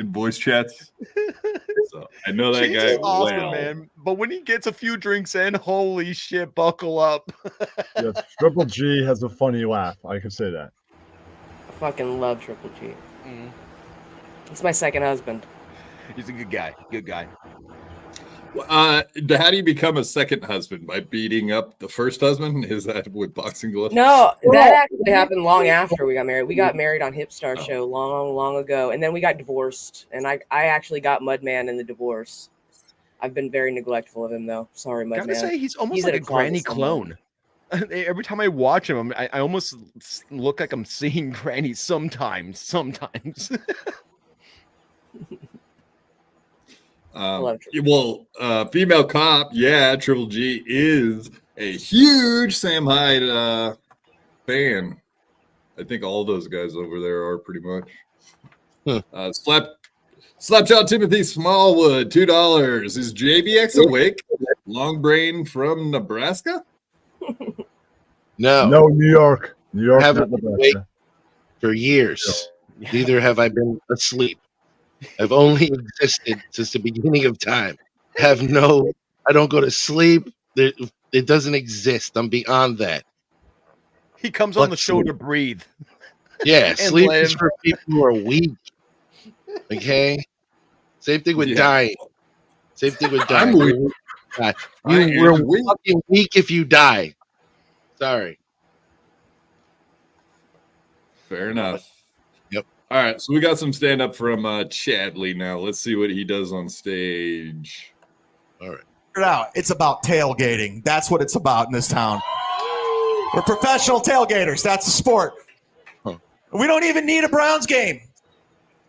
Speaker 1: voice chats, so I know that
Speaker 2: Cheese
Speaker 1: guy
Speaker 2: is awesome,
Speaker 1: well.
Speaker 2: man. But when he gets a few drinks in, holy shit, buckle up.
Speaker 3: Yes, Triple G has a funny laugh. I can say that.
Speaker 5: I fucking love Triple G.
Speaker 2: Mm.
Speaker 5: It's my second husband.
Speaker 2: He's a good guy. Good guy.
Speaker 1: How do you become a second husband? By beating up the first husband? Is that with boxing gloves?
Speaker 5: No, that actually happened long after we got married. We got married on Hip Star
Speaker 1: Oh.
Speaker 5: Show long ago, and then we got divorced. And I actually got Mudman in the divorce. I've been very neglectful of him, though. Sorry, Mudman.
Speaker 2: Gotta say, he's almost
Speaker 5: He's
Speaker 2: like
Speaker 5: in
Speaker 2: a
Speaker 5: a closet
Speaker 2: granny
Speaker 5: somewhere.
Speaker 2: clone. Every time I watch him, I almost look like I'm seeing Granny sometimes.
Speaker 1: Female cop, yeah, Triple G is a huge Sam Hyde fan. I think all those guys over there are pretty much. Slapshot Timothy Smallwood, $2. Is JBX awake? Long brain from Nebraska?
Speaker 4: No,
Speaker 3: New York. New York,
Speaker 4: haven't
Speaker 3: not
Speaker 4: been awake
Speaker 3: Nebraska.
Speaker 4: for years. Neither have I been asleep. I've only existed since the beginning of time. I don't go to sleep. It doesn't exist. I'm beyond that.
Speaker 2: He comes on the show to breathe.
Speaker 4: Yeah,
Speaker 2: and
Speaker 4: sleep
Speaker 2: live.
Speaker 4: is for people who are weak. Okay? Same thing with dying. Same thing with dying.
Speaker 1: I'm weak.
Speaker 4: You're fucking weak if you die. Sorry.
Speaker 1: Fair enough.
Speaker 4: Yep.
Speaker 1: All right, so we got some stand up from Chadley now. Let's see what he does on stage.
Speaker 4: All right.
Speaker 9: Figure it out. It's about tailgating. That's what it's about in this town. We're professional tailgaters. That's the sport.
Speaker 4: Huh.
Speaker 9: We don't even need a Browns game.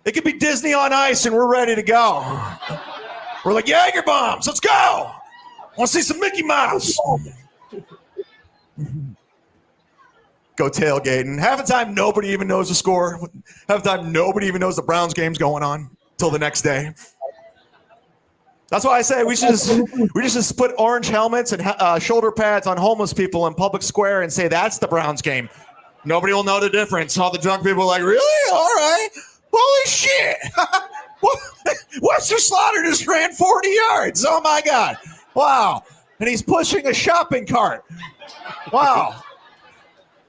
Speaker 9: It could be Disney on Ice, and we're ready to go. We're like Jaeger bombs. Let's go. Want to see some Mickey Mouse? Go tailgating. Half the time, nobody even knows the score. Half the time, nobody even knows the Browns game's going on till the next day. That's why I say we should just put orange helmets and shoulder pads on homeless people in public square and say that's the Browns game. Nobody will know the difference. All the drunk people are like, really? All right. Holy shit. Webster Slaughter just ran 40 yards. Oh, my God. Wow. And he's pushing a shopping cart. Wow.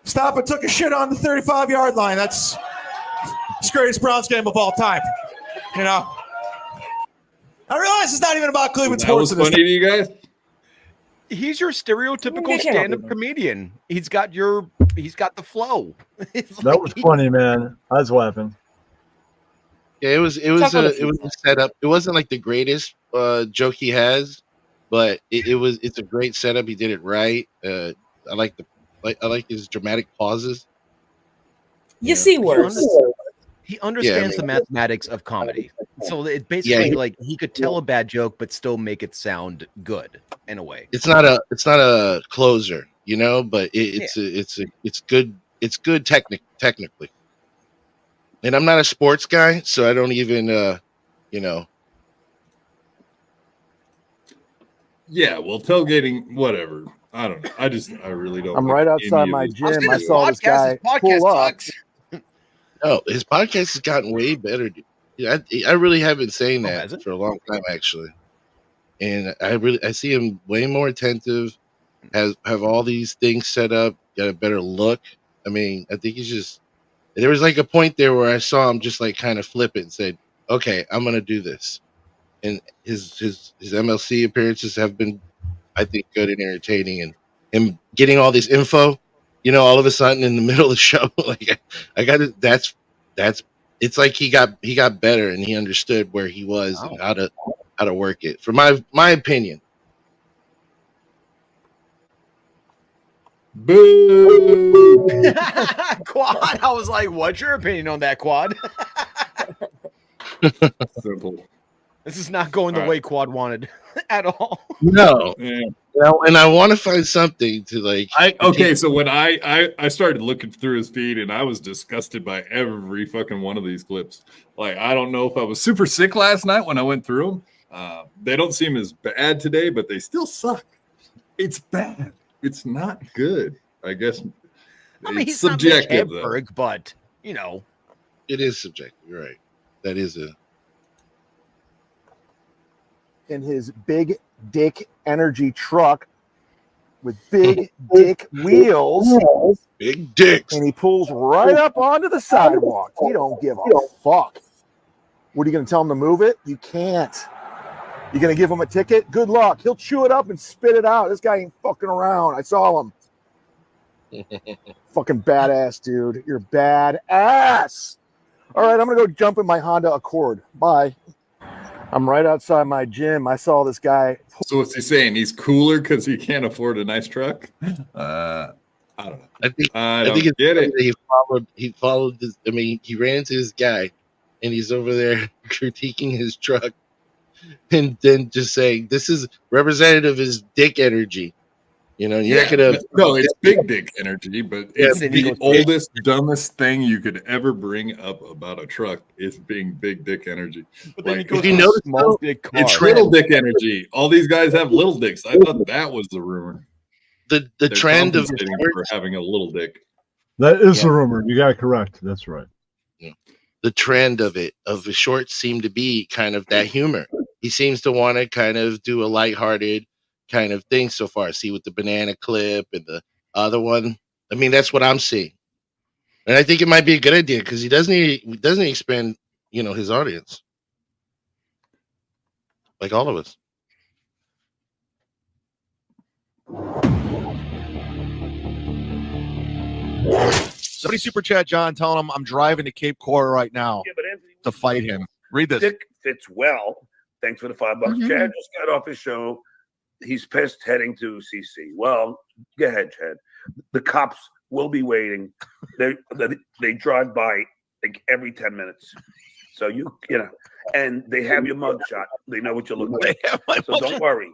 Speaker 9: Stop and took a shit on the 35-yard line. That's the greatest Browns game of all time. You know? I realize it's not even about Cleveland sports.
Speaker 1: That was funny to you guys?
Speaker 2: He's your stereotypical stand-up comedian. He's got the flow.
Speaker 3: That was funny, man. I was laughing.
Speaker 4: Yeah, it was a setup. It wasn't like the greatest joke he has, but it's a great setup. He did it right. I like his dramatic pauses.
Speaker 5: You see words.
Speaker 2: He understands the mathematics of comedy. So it basically he could tell a bad joke but still make it sound good in a way.
Speaker 4: It's not a closer, but it's good. It's good technically. And I'm not a sports guy, so I don't even
Speaker 1: Yeah, well, tailgating, whatever. I don't know. I really don't.
Speaker 10: I'm
Speaker 1: like
Speaker 10: right outside
Speaker 1: any
Speaker 10: my
Speaker 1: of these
Speaker 10: gym. I
Speaker 1: videos.
Speaker 10: saw this guy pull up.
Speaker 4: No, his podcast has gotten way better. Dude. Yeah, I really have been saying that for a long time, actually. And I see him way more attentive. Have all these things set up. Got a better look. I mean, I think he's just. There was like a point there where I saw him just like kind of flip it and said, "Okay, I'm gonna do this." And his MLC appearances have been, I think, good and entertaining, and him getting all this info. All of a sudden in the middle of the show, like I got it. That's it's like he got better and he understood where he was and how to work it. For my opinion.
Speaker 1: Boo!
Speaker 2: Quad. I was like, what's your opinion on that, Quad?
Speaker 1: Simple.
Speaker 2: This is not going the way Quad wanted at all.
Speaker 4: No. And I want to find something to like.
Speaker 1: So when I started looking through his feed and I was disgusted by every fucking one of these clips. Like, I don't know if I was super sick last night when I went through them. They don't seem as bad today, but they still suck. It's bad. It's not good. I guess.
Speaker 2: I mean,
Speaker 1: it's
Speaker 2: he's
Speaker 1: subjective,
Speaker 2: not Hedberg, but
Speaker 4: it is subjective. You're right. That is
Speaker 10: in his big dick energy truck with big dick wheels.
Speaker 4: Big dicks.
Speaker 10: And he pulls right up onto the sidewalk. He don't give a fuck. What are you going to tell him to move it? You can't. You gonna give him a ticket? Good luck. He'll chew it up and spit it out. This guy ain't fucking around. I saw him. Fucking badass, dude. You're badass. All right, I'm gonna go jump in my Honda Accord. Bye. I'm right outside my gym. I saw this guy.
Speaker 1: So what's he saying? He's cooler because he can't afford a nice truck? I don't know.
Speaker 4: I think
Speaker 1: it's
Speaker 4: get it. He followed this. I mean, he ran into this guy, and he's over there critiquing his truck, and then just saying, "This is representative is dick energy." You know, you're not gonna.
Speaker 1: No, it's big dick energy, but it's the oldest, dumbest thing you could ever bring up about a truck is being big dick energy.
Speaker 2: But then
Speaker 1: like,
Speaker 2: if you notice small dick car.
Speaker 1: It's little dick energy. All these guys have little dicks. I thought that was the rumor.
Speaker 4: The
Speaker 1: They're
Speaker 4: trend of
Speaker 1: for having a little dick.
Speaker 3: That is the rumor. You got it correct. That's right.
Speaker 4: Yeah. The trend of the shorts seem to be kind of that humor. He seems to want to kind of do a lighthearted kind of thing so far. See with the banana clip and the other one. I mean, that's what I'm seeing, and I think it might be a good idea because he doesn't expand, his audience like all of us.
Speaker 7: Somebody super chat John telling him I'm driving to Cape Coral right now to fight him. Read this.
Speaker 11: Dick fits well. Thanks for the $5. Chad just got off his show. He's pissed heading to CC. Well, go ahead, Chad. The cops will be waiting. They drive by like every 10 minutes. So you know, and they have your mugshot. They know what you look like. So don't worry.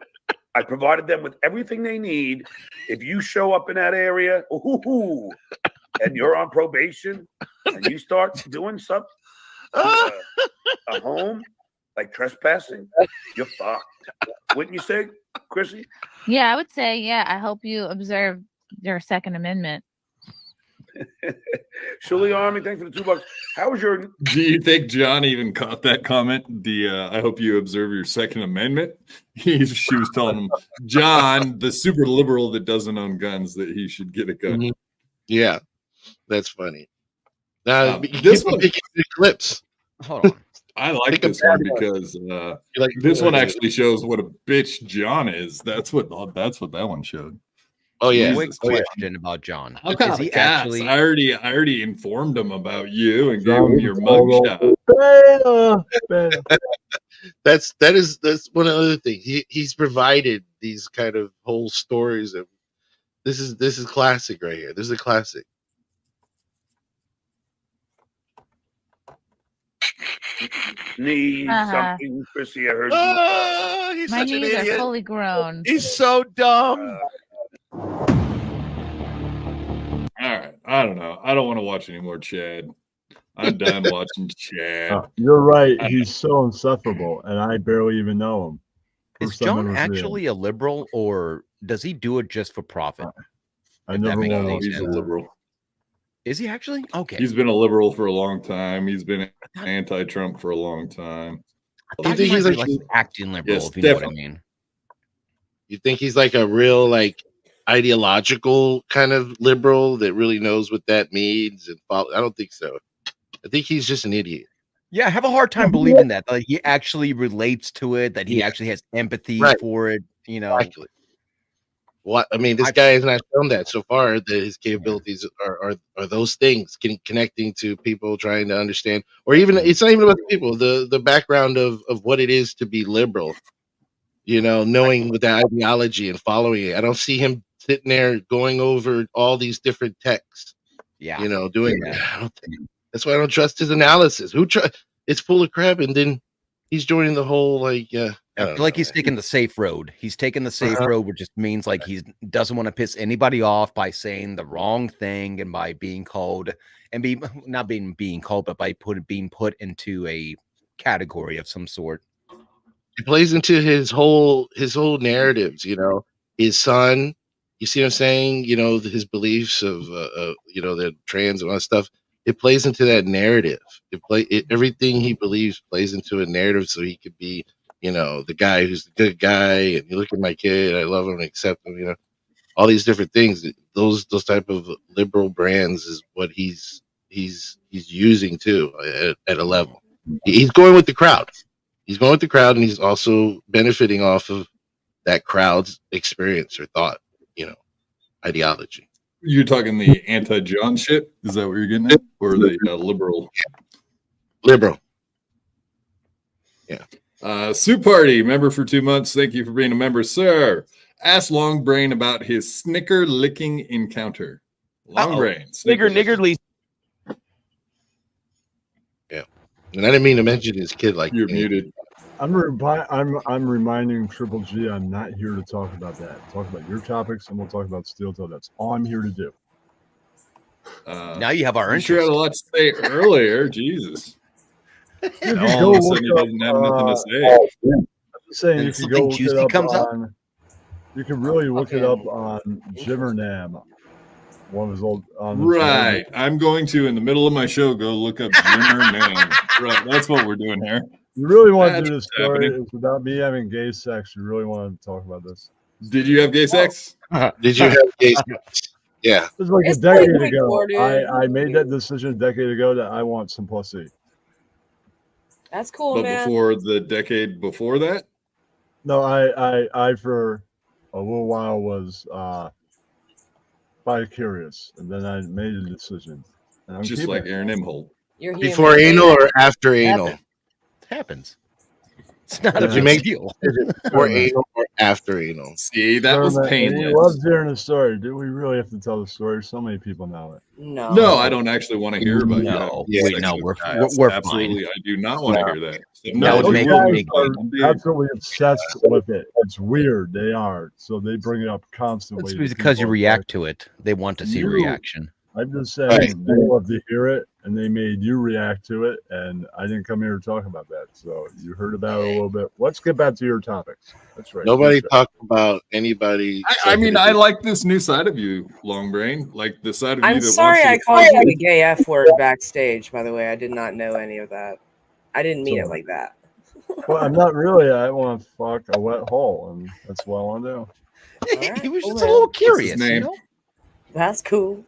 Speaker 11: I provided them with everything they need. If you show up in that area, and you're on probation, and you start doing something a home, like trespassing, you're fucked. Wouldn't you say, Chrissy?
Speaker 12: Yeah, I would say, yeah. I hope you observe your Second Amendment.
Speaker 11: Shuli Army, thanks for the $2. How was your?
Speaker 1: Do you think John even caught that comment? I hope you observe your Second Amendment. She was telling him, John, the super liberal that doesn't own guns, that he should get a gun.
Speaker 4: Mm-hmm. Yeah, that's funny.
Speaker 1: This one
Speaker 4: clips.
Speaker 2: Hold on.
Speaker 1: I like this one because this one actually shows what a bitch John is. That's what that one showed.
Speaker 4: Oh yeah.
Speaker 2: Quick question about John.
Speaker 1: Is he actually? I already informed him about you and gave him your mugshot.
Speaker 4: That's one other thing. He's provided these kind of whole stories of this is classic right here. This is a classic.
Speaker 11: Need something, Chrissy. I heard
Speaker 7: he's
Speaker 12: My
Speaker 7: such an
Speaker 12: knees are
Speaker 7: idiot.
Speaker 12: fully grown.
Speaker 7: He's so dumb.
Speaker 1: All right. I don't know. I don't want to watch any more Chad. I'm done watching Chad.
Speaker 3: You're right. He's so insufferable, and I barely even know him.
Speaker 2: Is John actually a liberal, or does he do it just for profit?
Speaker 3: I never
Speaker 1: know. He's a liberal.
Speaker 2: Is he actually? Okay.
Speaker 1: He's been a liberal for a long time. He's been anti-Trump for a long time.
Speaker 2: I think he's like acting liberal,
Speaker 1: yes,
Speaker 2: if you know what I mean.
Speaker 4: You think he's like a real ideological kind of liberal that really knows what that means? And I don't think so. I think he's just an idiot.
Speaker 2: Yeah, I have a hard time believing that. Like he actually relates to it, that he actually has empathy for it,
Speaker 4: Exactly. What I mean, this guy has not shown that so far that his capabilities are those things, connecting to people, trying to understand, or even it's not even about the people, the background of what it is to be liberal, knowing with that ideology and following it. I don't see him sitting there going over all these different texts.
Speaker 2: Yeah,
Speaker 4: doing that. I don't think, that's why I don't trust his analysis. It's full of crap, and then he's joining the whole I feel
Speaker 2: like he's taking the safe road. He's taking the safe road, which just means like he doesn't want to piss anybody off by saying the wrong thing and by being called and not being called, but by being put into a category of some sort.
Speaker 4: He plays into his whole narratives. His son. You see what I'm saying? His beliefs of the trans and all that stuff. It plays into that narrative. Everything he believes plays into a narrative, so he could be, the guy who's the good guy. And you look at my kid, I love him and accept him. All these different things. Those type of liberal brands is what he's using too at a level. He's going with the crowd. He's going with the crowd, and he's also benefiting off of that crowd's experience or thought, ideology.
Speaker 1: You're talking the anti-John shit? Is that what you're getting at? Or the liberal?
Speaker 4: Liberal. Yeah.
Speaker 1: Soup Party, member for 2 months. Thank you for being a member, sir. Ask Longbrain about his snicker licking encounter. Longbrain.
Speaker 2: Snicker niggerly.
Speaker 4: Yeah. And I didn't mean to mention his kid like
Speaker 1: you're muted.
Speaker 3: I'm reminding Triple G I'm not here to talk about that. Talk about your topics, and we'll talk about Steel Toe. That's all I'm here to do.
Speaker 2: Now you have our
Speaker 1: I'm
Speaker 2: interest.
Speaker 1: sure I had a lot to say earlier. Jesus.
Speaker 3: You can
Speaker 1: All
Speaker 3: go
Speaker 1: of a
Speaker 3: look
Speaker 1: sudden he
Speaker 3: up,
Speaker 1: doesn't have nothing to say.
Speaker 3: I'm just saying
Speaker 2: And
Speaker 3: you can
Speaker 2: something
Speaker 3: go look
Speaker 2: juicy
Speaker 3: it up
Speaker 2: comes up?
Speaker 3: on. You can really look it up on Jimmernam. One of his old.
Speaker 1: Right. I'm going to, in the middle of my show, go look up Jimmer Nam. Right. That's what we're doing here.
Speaker 3: You really want to do
Speaker 1: That's
Speaker 3: this story?
Speaker 1: happening.
Speaker 3: It's without me having gay sex. You really want to talk about this?
Speaker 1: Did you have gay sex?
Speaker 4: Did you have gay sex? Yeah.
Speaker 3: It was like
Speaker 5: It's
Speaker 3: a decade
Speaker 5: 2024,
Speaker 3: ago.
Speaker 5: dude.
Speaker 3: I made that decision a decade ago that I want some pussy.
Speaker 5: That's cool,
Speaker 1: But
Speaker 5: man.
Speaker 1: before the decade before that?
Speaker 3: No, I for a little while was bi-curious, and then I made a decision. And I'm
Speaker 1: Just
Speaker 3: keeping
Speaker 1: like
Speaker 3: it.
Speaker 1: Aaron Imholt.
Speaker 5: You're
Speaker 4: Before
Speaker 5: human.
Speaker 4: anal or after anal?
Speaker 2: It happens. It's not a
Speaker 3: Yeah.
Speaker 2: big deal.
Speaker 4: Before anal or after anal?
Speaker 1: See, that was
Speaker 3: Sherman, and he
Speaker 1: painless.
Speaker 3: loves hearing the story. Do we really have to tell the story? So many people know it.
Speaker 5: No.
Speaker 1: No, I don't actually want to hear about you.
Speaker 2: No,
Speaker 1: having
Speaker 4: yeah,
Speaker 1: sex
Speaker 2: no,
Speaker 1: with
Speaker 2: we're
Speaker 1: guys.
Speaker 2: we're
Speaker 1: Absolutely,
Speaker 2: fine.
Speaker 1: I do not want to hear that. So,
Speaker 2: That
Speaker 1: no,
Speaker 2: would
Speaker 3: Those
Speaker 2: make
Speaker 1: we will
Speaker 3: guys
Speaker 1: be fine.
Speaker 3: are absolutely obsessed with it. It's weird. They are. So they bring it up constantly.
Speaker 2: It's
Speaker 3: to
Speaker 2: because you
Speaker 3: people.
Speaker 2: react to it. They want to see
Speaker 3: You-
Speaker 2: reaction.
Speaker 3: I'm just saying
Speaker 4: Right.
Speaker 3: they love to hear it, and they made you react to it, and I didn't come here to talk about that. So you heard about it a little bit. Let's get back to your topics. That's right.
Speaker 4: Nobody
Speaker 3: Your show.
Speaker 4: talked about anybody.
Speaker 1: I mean, I like this new side of you, Longbrain. Like the side of you
Speaker 5: I'm
Speaker 1: that
Speaker 5: sorry I
Speaker 1: wants to.
Speaker 5: called you the gay F word backstage, by the way. I did not know any of that. I didn't mean it like that.
Speaker 3: Well, I'm not really. I want to fuck a wet hole, and that's what I want to do.
Speaker 5: Alright,
Speaker 2: He was
Speaker 5: cool,
Speaker 2: just a
Speaker 5: man.
Speaker 2: little curious,
Speaker 1: name?
Speaker 2: you know?
Speaker 5: That's cool.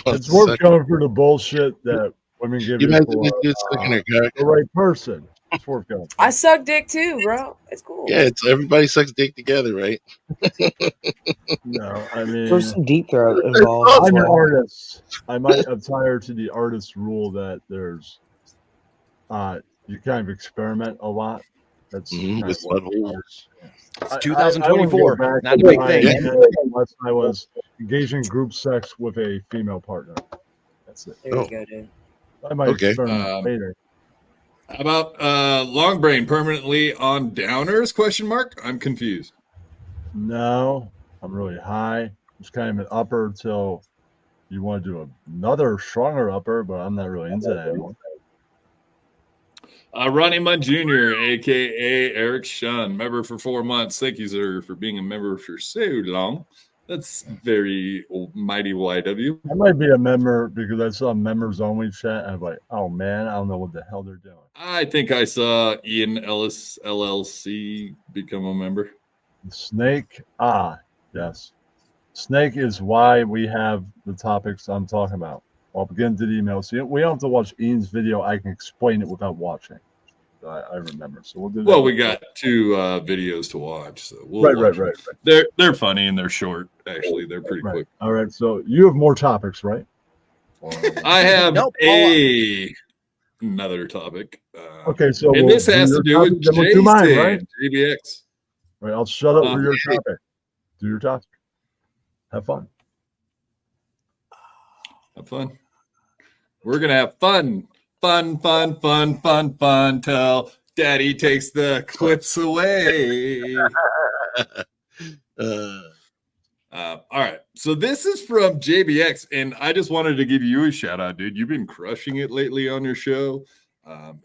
Speaker 3: It's worth going for the bullshit that women give
Speaker 4: You
Speaker 3: you
Speaker 4: imagine
Speaker 3: for
Speaker 4: this dude sucking her cock?
Speaker 3: the right person. It's worth going.
Speaker 5: I suck dick too, bro. It's cool.
Speaker 4: Yeah, it's everybody sucks dick together, right?
Speaker 3: No, I mean,
Speaker 13: There's some deep throat involved. as
Speaker 3: I'm an
Speaker 13: well.
Speaker 3: artist. I might attire to the artist rule that there's, you kind of experiment a lot. That's kind
Speaker 4: With
Speaker 3: of what
Speaker 4: buttholes.
Speaker 2: It's
Speaker 3: I
Speaker 2: 2024.
Speaker 3: wouldn't go back
Speaker 2: Not a
Speaker 3: to
Speaker 2: big
Speaker 3: my
Speaker 2: thing.
Speaker 3: head unless I was engaging in group sex with a female partner. That's it.
Speaker 5: There you go, dude.
Speaker 3: I might
Speaker 4: Okay.
Speaker 3: experiment later.
Speaker 1: How about Longbrain permanently on downers? Question mark. I'm confused.
Speaker 3: No, I'm really high. It's kind of an upper until you want to do another stronger upper, but I'm not really into that anymore.
Speaker 1: Ronnie Munn Jr., aka Eric Shun, member for 4 months. Thank you, sir, for being a member for so long. That's very mighty YW.
Speaker 3: I might be a member because I saw members only chat and I'm like, oh man, I don't know what the hell they're doing.
Speaker 1: I think I saw Ian Ellis LLC become a member.
Speaker 3: Snake, yes. Snake is why we have the topics I'm talking about. I'll begin to the email. See, we don't have to watch Ian's video. I can explain it without watching. I remember. So we'll do that.
Speaker 1: Well, we got 2 videos to watch, so we'll watch them.
Speaker 3: Right.
Speaker 1: They're funny and they're short. Actually, they're pretty quick.
Speaker 3: All right. So you have more topics, right?
Speaker 1: I have another topic.
Speaker 3: Okay, so
Speaker 1: and
Speaker 3: we'll
Speaker 1: this has
Speaker 3: do
Speaker 1: to
Speaker 3: your
Speaker 1: do with
Speaker 3: topic, then we'll do mine, right?
Speaker 1: Jason, JBX.
Speaker 3: Right. I'll shut up for your topic. Do your topic. Have fun.
Speaker 1: Have fun. We're gonna have fun till Daddy takes the clips away. All right, so this is from JBX, and I just wanted to give you a shout out, dude. You've been crushing it lately on your show,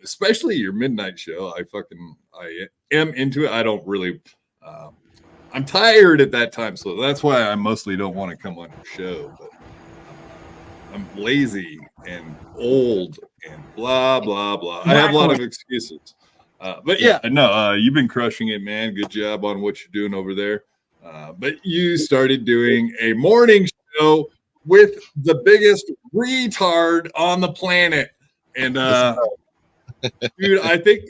Speaker 1: especially your midnight show. I am into it. I don't really. I'm tired at that time, so that's why I mostly don't want to come on your show. But I'm lazy and old and blah blah blah. I have a lot of excuses, but yeah, no, you've been crushing it, man. Good job on what you're doing over there. But you started doing a morning show with the biggest retard on the planet, and dude, I think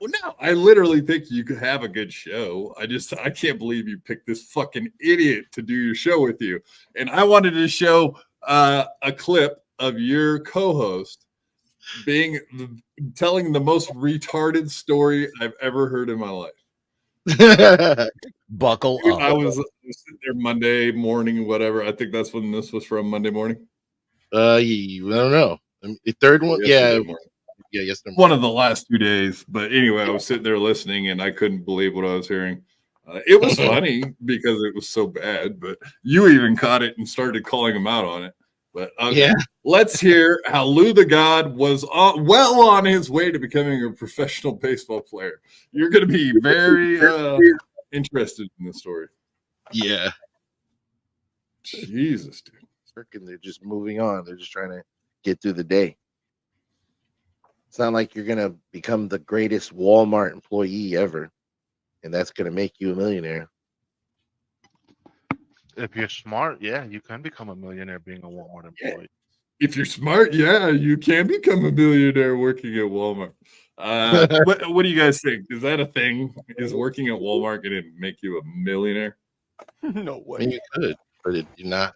Speaker 1: Well, no, I literally think you could have a good show. I can't believe you picked this fucking idiot to do your show with you. And I wanted to show a clip of your co-host telling the most retarded story I've ever heard in my life.
Speaker 2: Buckle up.
Speaker 1: I was sitting there Monday morning, whatever. I think that's when this was from, Monday morning.
Speaker 4: I don't know. The third one,
Speaker 1: Yesterday morning.
Speaker 4: Yeah, yesterday.
Speaker 1: One of the last 2 days. But anyway, I was sitting there listening, and I couldn't believe what I was hearing. It was funny because it was so bad, but you even caught it and started calling him out on it. But
Speaker 4: Yeah.
Speaker 1: Let's hear how Lou the God was well on his way to becoming a professional baseball player. You're going to be very interested in this story.
Speaker 4: Yeah.
Speaker 1: Jesus, dude.
Speaker 4: Freaking, they're just moving on. They're just trying to get through the day. It's not like you're going to become the greatest Walmart employee ever, and that's going to make you a millionaire.
Speaker 14: If you're smart, yeah, you can become a millionaire being a Walmart employee.
Speaker 1: If you're smart, yeah, you can become a millionaire working at Walmart. What do you guys think? Is that a thing? Is working at Walmart going to make you a millionaire?
Speaker 2: No way.
Speaker 4: I mean, you could, but you're not.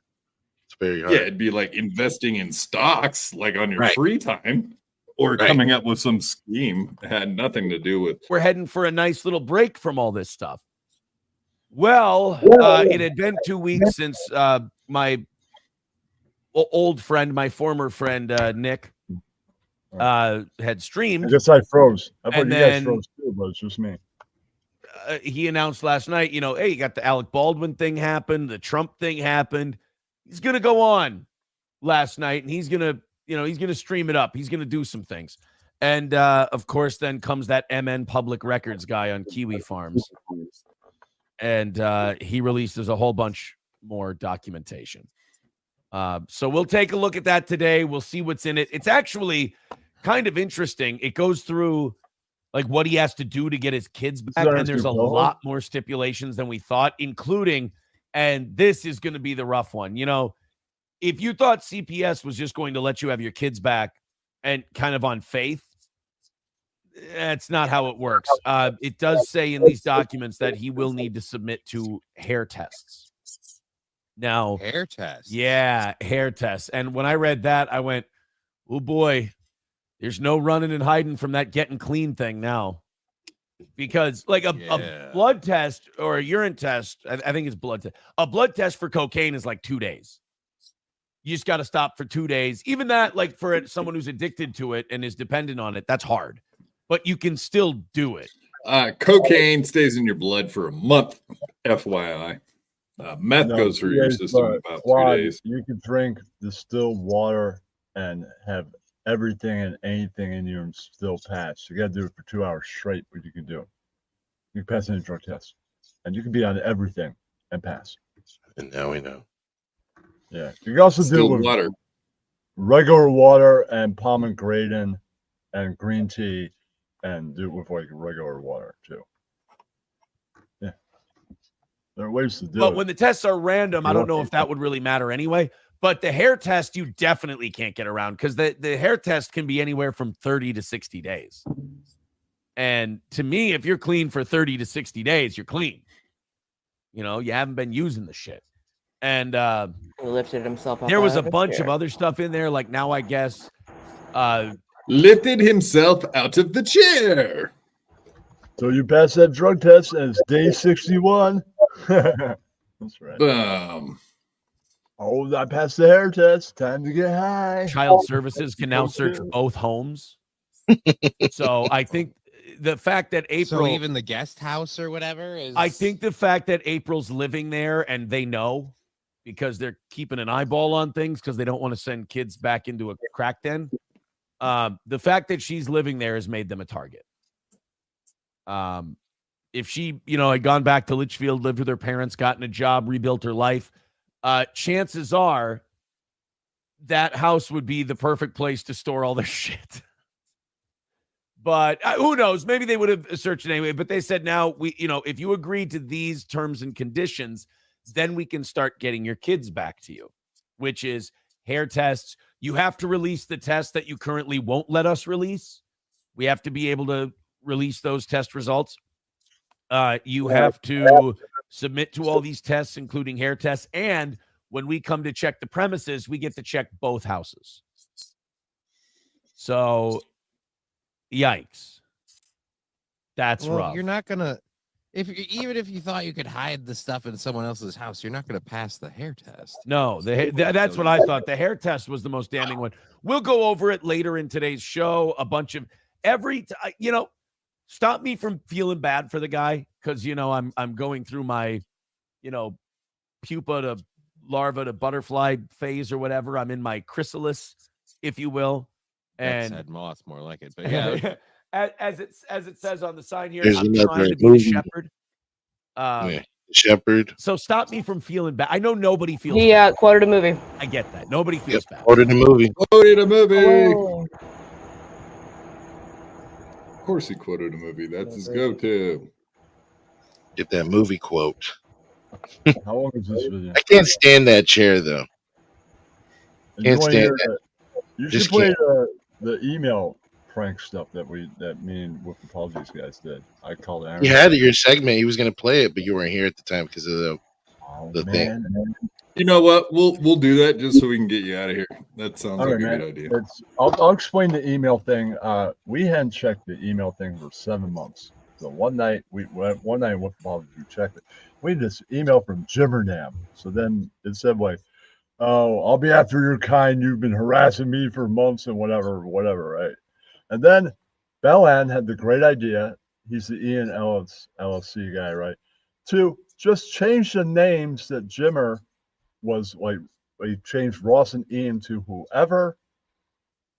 Speaker 4: It's very hard.
Speaker 1: Yeah, it'd be like investing in stocks, like on your
Speaker 4: Right.
Speaker 1: free time, or
Speaker 4: Right.
Speaker 1: coming up with some scheme that had nothing to do with.
Speaker 2: We're heading for a nice little break from all this stuff. Well, it had been 2 weeks since my old friend, my former friend, Nick, had streamed.
Speaker 3: I guess I froze. I thought
Speaker 2: And
Speaker 3: you
Speaker 2: then-
Speaker 3: guys froze too, but it's just me.
Speaker 2: He announced last night, hey, you got the Alec Baldwin thing happened, the Trump thing happened. He's going to go on last night, and he's going to stream it up. He's going to do some things. And, of course, then comes that MN Public Records guy on Kiwi Farms. And he releases a whole bunch more documentation. So we'll take a look at that today. We'll see what's in it. It's actually kind of interesting. It goes through like what he has to do to get his kids back. And there's a lot more stipulations than we thought, including, and this is going to be the rough one. If you thought CPS was just going to let you have your kids back and kind of on faith, that's not how it works. It does say in these documents that he will need to submit to hair tests. Now,
Speaker 15: hair tests.
Speaker 2: Yeah, hair tests. And when I read that, I went, oh boy, there's no running and hiding from that getting clean thing now. Because like a blood test or a urine test, I think it's blood test. A blood test for cocaine is like 2 days. You just got to stop for 2 days. Even that, like for someone who's addicted to it and is dependent on it, that's hard. But you can still do it.
Speaker 1: Cocaine stays in your blood for a month, FYI. Meth goes through your system in about 2 days.
Speaker 3: You can drink distilled water and have everything and anything in you and still pass. You got to do it for 2 hours straight, but you can do it. You can pass any drug test. And you can be on everything and pass.
Speaker 4: And now we know.
Speaker 3: Yeah. You can also do it with
Speaker 1: water.
Speaker 3: Regular water and pomegranate and green tea, and do it with like regular water too. Yeah. There are ways to do it.
Speaker 2: But when the tests are random, I don't know if that would really matter anyway. But the hair test, you definitely can't get around because the hair test can be anywhere from 30 to 60 days. And to me, if you're clean for 30 to 60 days, you're clean. You haven't been using the shit. And
Speaker 5: he lifted himself up.
Speaker 2: There was
Speaker 5: out
Speaker 2: a
Speaker 5: of his
Speaker 2: bunch
Speaker 5: chair.
Speaker 2: of other stuff in there. Like now, I guess.
Speaker 1: Lifted himself out of the chair.
Speaker 3: So you pass that drug test, and it's day 61. That's right. Oh, I passed the hair test. Time to get high.
Speaker 2: Child Services can now search both homes. So I think the fact that April,
Speaker 15: So even the guest house or whatever is.
Speaker 2: I think the fact that April's living there and they know because they're keeping an eyeball on things because they don't want to send kids back into a crack den. The fact that she's living there has made them a target. If she, had gone back to Litchfield, lived with her parents, gotten a job, rebuilt her life, chances are that house would be the perfect place to store all their shit. But who knows? Maybe they would have searched it anyway. But they said now, if you agree to these terms and conditions, then we can start getting your kids back to you, which is hair tests. You have to release the test that you currently won't let us release. We have to be able to
Speaker 16: release those test results, you have to submit to all these tests, including hair tests. And when we come to check the premises, we get to check both houses. So, yikes. That's rough.
Speaker 15: You're not gonna, even if you thought you could hide the stuff in someone else's house, you're not gonna pass the hair test.
Speaker 16: No, that's what I thought. The hair test was the most damning one. We'll go over it later in today's show. A bunch of stop me from feeling bad for the guy because I'm going through my, pupa to larva to butterfly phase or whatever. I'm in my chrysalis, if you will. And
Speaker 15: said moth, more like it, but yeah.
Speaker 16: as it says on the sign here,
Speaker 4: There's
Speaker 16: I'm
Speaker 4: another
Speaker 16: trying to be
Speaker 4: movie.
Speaker 16: the shepherd.
Speaker 4: Shepherd.
Speaker 16: So stop me from feeling bad. I know nobody feels
Speaker 5: He
Speaker 16: bad.
Speaker 5: quoted a movie.
Speaker 16: I get that. Nobody feels bad.
Speaker 4: Quoted a movie.
Speaker 1: Quoted a movie.
Speaker 5: Oh.
Speaker 1: Of course he quoted a movie. That's his go-to.
Speaker 4: Get that movie quote.
Speaker 3: How long is this video?
Speaker 4: I can't stand that chair though. Can't stand that.
Speaker 3: You
Speaker 4: Just
Speaker 3: should play
Speaker 4: can't.
Speaker 3: the email prank stuff that me and With Apologies guys did. I called Aaron.
Speaker 4: You had your segment. He was going to play it, but you weren't here at the time because of the thing.
Speaker 1: You know what? We'll do that just so we can get you out of here. That sounds
Speaker 3: All
Speaker 1: like
Speaker 3: right,
Speaker 1: a
Speaker 3: man.
Speaker 1: good idea.
Speaker 3: I'll explain the email thing. We hadn't checked the email thing for 7 months. So one night With Apologies, we checked it. We had this email from Jimmerdam. So then it said like, "Oh, I'll be after your kind. You've been harassing me for months and whatever, right?" And then Bellan had the great idea. He's the Ian LLC guy, right? To just change the names that Jimmer was like. He changed Ross and Ian to whoever.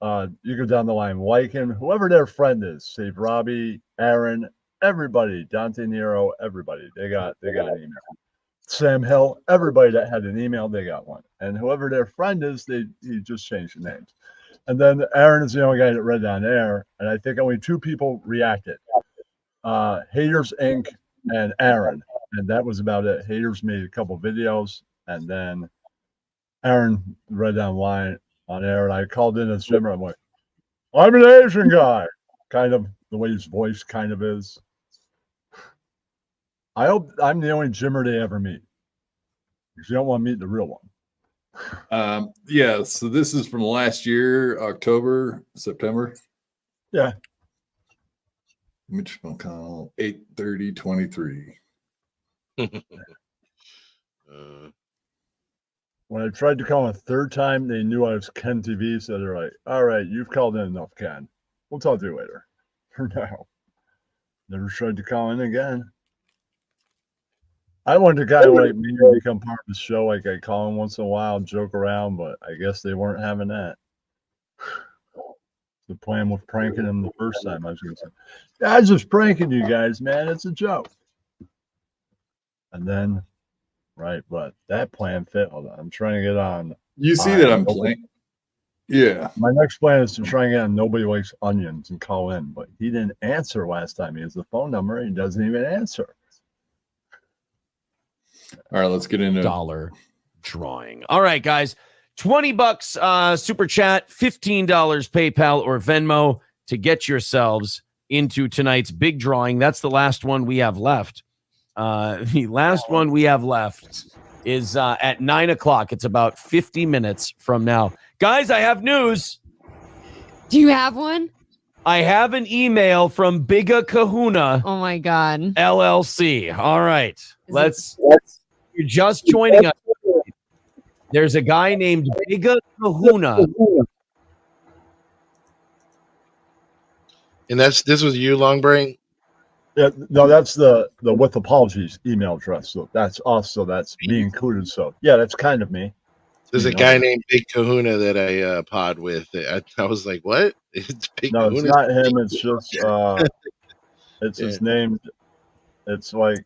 Speaker 3: You go down the line, like him, whoever their friend is. Save Robbie, Aaron, everybody, Dante Nero, everybody. They got an email. Sam Hill, everybody that had an email, they got one. And whoever their friend is, he just changed the names. And then Aaron is the only guy that read down there. And I think only 2 people reacted. Haters Inc. and Aaron. And that was about it. Haters made a couple videos. And then Aaron read down line on air. And I called in as Jimmer. I'm like, I'm an Asian guy. Kind of the way his voice kind of is. I hope I'm the only Jimmer they ever meet. Because you don't want to meet the real one.
Speaker 1: Yeah, so this is from last year, September.
Speaker 3: Yeah.
Speaker 1: Mitch McConnell, 8/30/23.
Speaker 3: When I tried to call him a 3rd time, they knew I was Ken TV, so they're like, all right, you've called in enough, Ken. We'll talk to you later. For now. Never tried to call in again. I wanted a guy like me to become part of the show. Like I call him once in a while, joke around, but I guess they weren't having that. The plan with pranking him the first time, I was going to say, yeah, I was just pranking you guys, man. It's a joke. And then, right, but that plan failed. I'm trying to get on.
Speaker 1: You see that I'm playing? Yeah.
Speaker 3: My next plan is to try and get on Nobody Likes Onions and call in, but he didn't answer last time. He has the phone number. He doesn't even answer.
Speaker 1: All right, let's get into
Speaker 16: dollar drawing. All right, guys. $20 super chat, $15 PayPal or Venmo to get yourselves into tonight's big drawing. That's the last one we have left. The last one we have left is at 9 o'clock. It's about 50 minutes from now. Guys, I have news.
Speaker 17: Do you have one?
Speaker 16: I have an email from Bigga Kahuna.
Speaker 17: Oh my God.
Speaker 16: LLC. All right. You're just joining us. There's a guy named Bigga Kahuna.
Speaker 4: And this was you, Long Brain?
Speaker 3: Yeah, no, that's the With Apologies email address. So that's us. So that's me included. So yeah, that's kind of me.
Speaker 4: There's a guy named Big Kahuna that I pod with. I was like, what? It's Big
Speaker 3: No,
Speaker 4: Kahuna?
Speaker 3: it's not him. It's just it's his name. It's like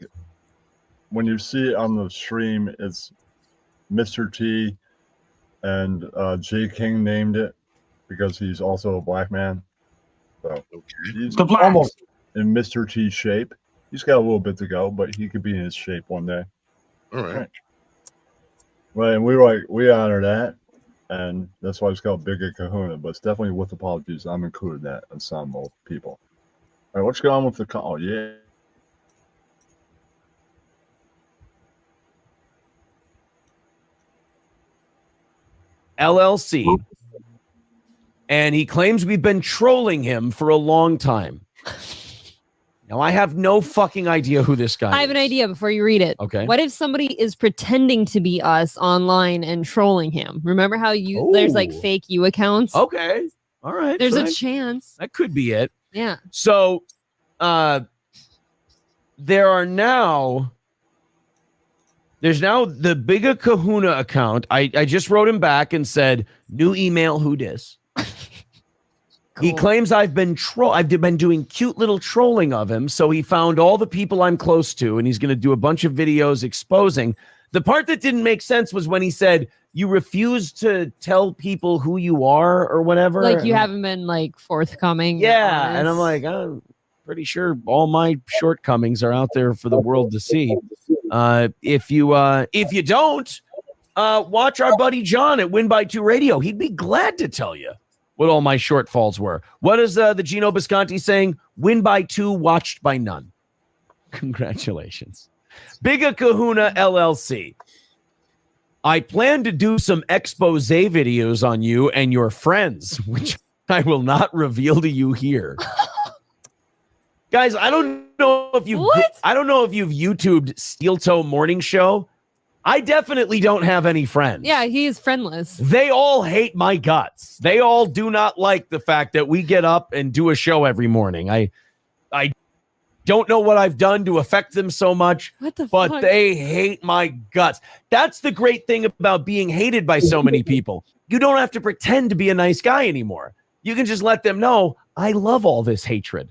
Speaker 3: when you see it on the stream, it's Mr. T, and J King named it because he's also a black man. So he's almost in Mr. T shape. He's got a little bit to go, but he could be in his shape one day.
Speaker 4: All right.
Speaker 3: Well, and we honor that, and that's why it's called Bigga Kahuna. But it's definitely With Apologies. I'm including that ensemble of people. All right, what's going on with the call? Yeah.
Speaker 16: LLC. And he claims we've been trolling him for a long time. Now, I have no fucking idea who this guy
Speaker 17: I have
Speaker 16: is.
Speaker 17: an idea before you read it.
Speaker 16: Okay.
Speaker 17: What if somebody is pretending to be us online and trolling him? Remember how there's like
Speaker 16: Ooh.
Speaker 17: fake you accounts?
Speaker 16: Okay. All right.
Speaker 17: There's a
Speaker 16: Frank.
Speaker 17: chance.
Speaker 16: That could be it.
Speaker 17: Yeah.
Speaker 16: So there's now the Bigga Kahuna account. I just wrote him back and said, new email, who dis? He claims I've been doing cute little trolling of him. So he found all the people I'm close to, and he's going to do a bunch of videos exposing. The part that didn't make sense was when he said, you refuse to tell people who you are or whatever.
Speaker 17: Like you haven't been like forthcoming.
Speaker 16: Yeah.
Speaker 17: honest.
Speaker 16: And I'm like, I'm pretty sure all my shortcomings are out there for the world to see. If you don't, watch our buddy John at ByB Radio. He'd be glad to tell you what all my shortfalls were. What is the Gino Bisconti saying? Win by 2, watched by none. Congratulations. Bigga Kahuna LLC. I plan to do some expose videos on you and your friends, which I will not reveal to you here. Guys, I don't know if you've YouTubed Steel Toe Morning Show. I definitely don't have any friends.
Speaker 17: Yeah, he is friendless.
Speaker 16: They all hate my guts. They all do not like the fact that we get up and do a show every morning. I don't know what I've done to affect them so much, but they hate my guts. That's the great thing about being hated by so many people. You don't have to pretend to be a nice guy anymore. You can just let them know, I love all this hatred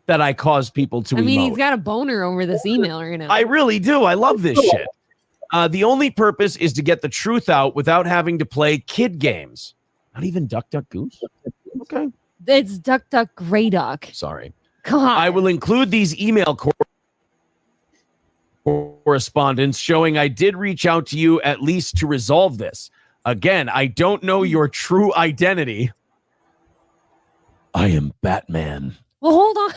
Speaker 16: that I cause people to
Speaker 17: I mean,
Speaker 16: emote.
Speaker 17: he's got a boner over this email right now.
Speaker 16: I really do. I love this shit. The only purpose is to get the truth out without having to play kid games. Not even Duck Duck Goose. Okay.
Speaker 17: It's Duck Duck Gray Duck.
Speaker 16: Sorry.
Speaker 17: God.
Speaker 16: I will include these email correspondence showing I did reach out to you at least to resolve this. Again, I don't know your true identity. I am Batman.
Speaker 17: Well, hold on.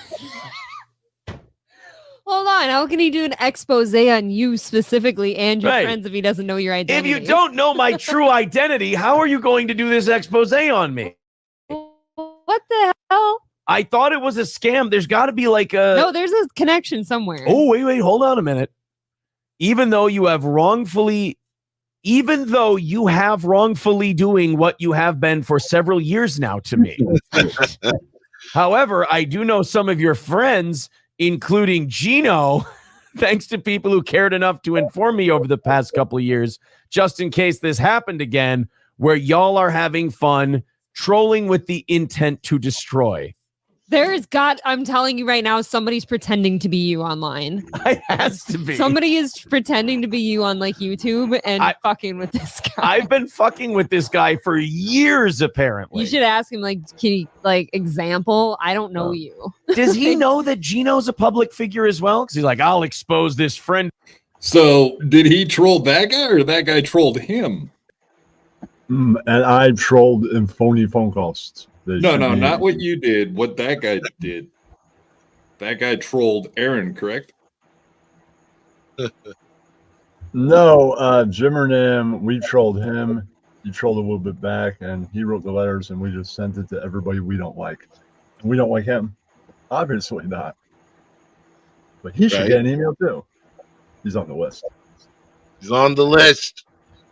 Speaker 17: Hold on. How can he do an expose on you specifically and your
Speaker 16: Right.
Speaker 17: friends if he doesn't know your
Speaker 16: If
Speaker 17: identity?
Speaker 16: you don't know my true identity, how are you going to do this expose on me?
Speaker 17: What the hell?
Speaker 16: I thought it was a scam. There's got to be like a...
Speaker 17: No, there's a connection somewhere.
Speaker 16: Oh, wait, hold on a minute. Even though you have wrongfully doing what you have been for several years now to me. However, I do know some of your friends, including Gino, thanks to people who cared enough to inform me over the past couple of years, just in case this happened again, where y'all are having fun trolling with the intent to destroy.
Speaker 17: I'm telling you right now, somebody's pretending to be you online.
Speaker 16: It has to be.
Speaker 17: Somebody is pretending to be you on like YouTube and fucking with this guy.
Speaker 16: I've been fucking with this guy for years, apparently.
Speaker 17: You should ask him, like, can you, like, example? I don't know you.
Speaker 16: Does he know that Gino's a public figure as well? Because he's like, I'll expose this friend.
Speaker 1: So did he troll that guy or that guy trolled him?
Speaker 3: And I trolled in phony phone calls.
Speaker 1: No, not what you did. What that guy did. That guy trolled Aaron, correct?
Speaker 3: No, Jim or Nam, we trolled him. He trolled a little bit back, and he wrote the letters, and we just sent it to everybody we don't like. And we don't like him. Obviously not. But he should get an email too. He's on the list.
Speaker 4: He's on the list.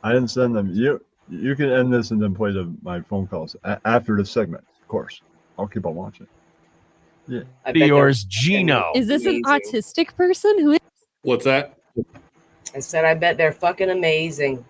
Speaker 3: I didn't send them. You can end this and then play my phone calls after the segment, of course. I'll keep on watching. Yeah.
Speaker 16: Yours, Gino.
Speaker 17: Is this an autistic person? Who is?
Speaker 1: What's that?
Speaker 5: I said, I bet they're fucking amazing.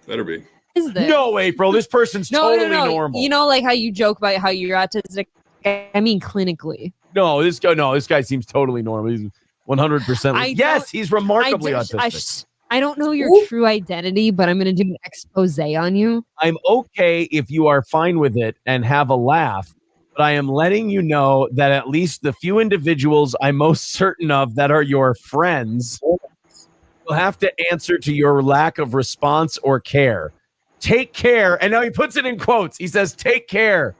Speaker 1: Better be.
Speaker 17: Is this?
Speaker 16: No, April. This person's totally
Speaker 17: no.
Speaker 16: normal.
Speaker 17: You know, like how you joke about how you're autistic. I mean, clinically.
Speaker 16: No, this guy seems totally normal. He's 100%. Yes, he's remarkably autistic.
Speaker 17: I don't know your true identity, but I'm going to do an expose on you.
Speaker 16: I'm okay if you are fine with it and have a laugh, but I am letting you know that at least the few individuals I'm most certain of that are your friends will have to answer to your lack of response or care. Take care. And now he puts it in quotes. He says, take care,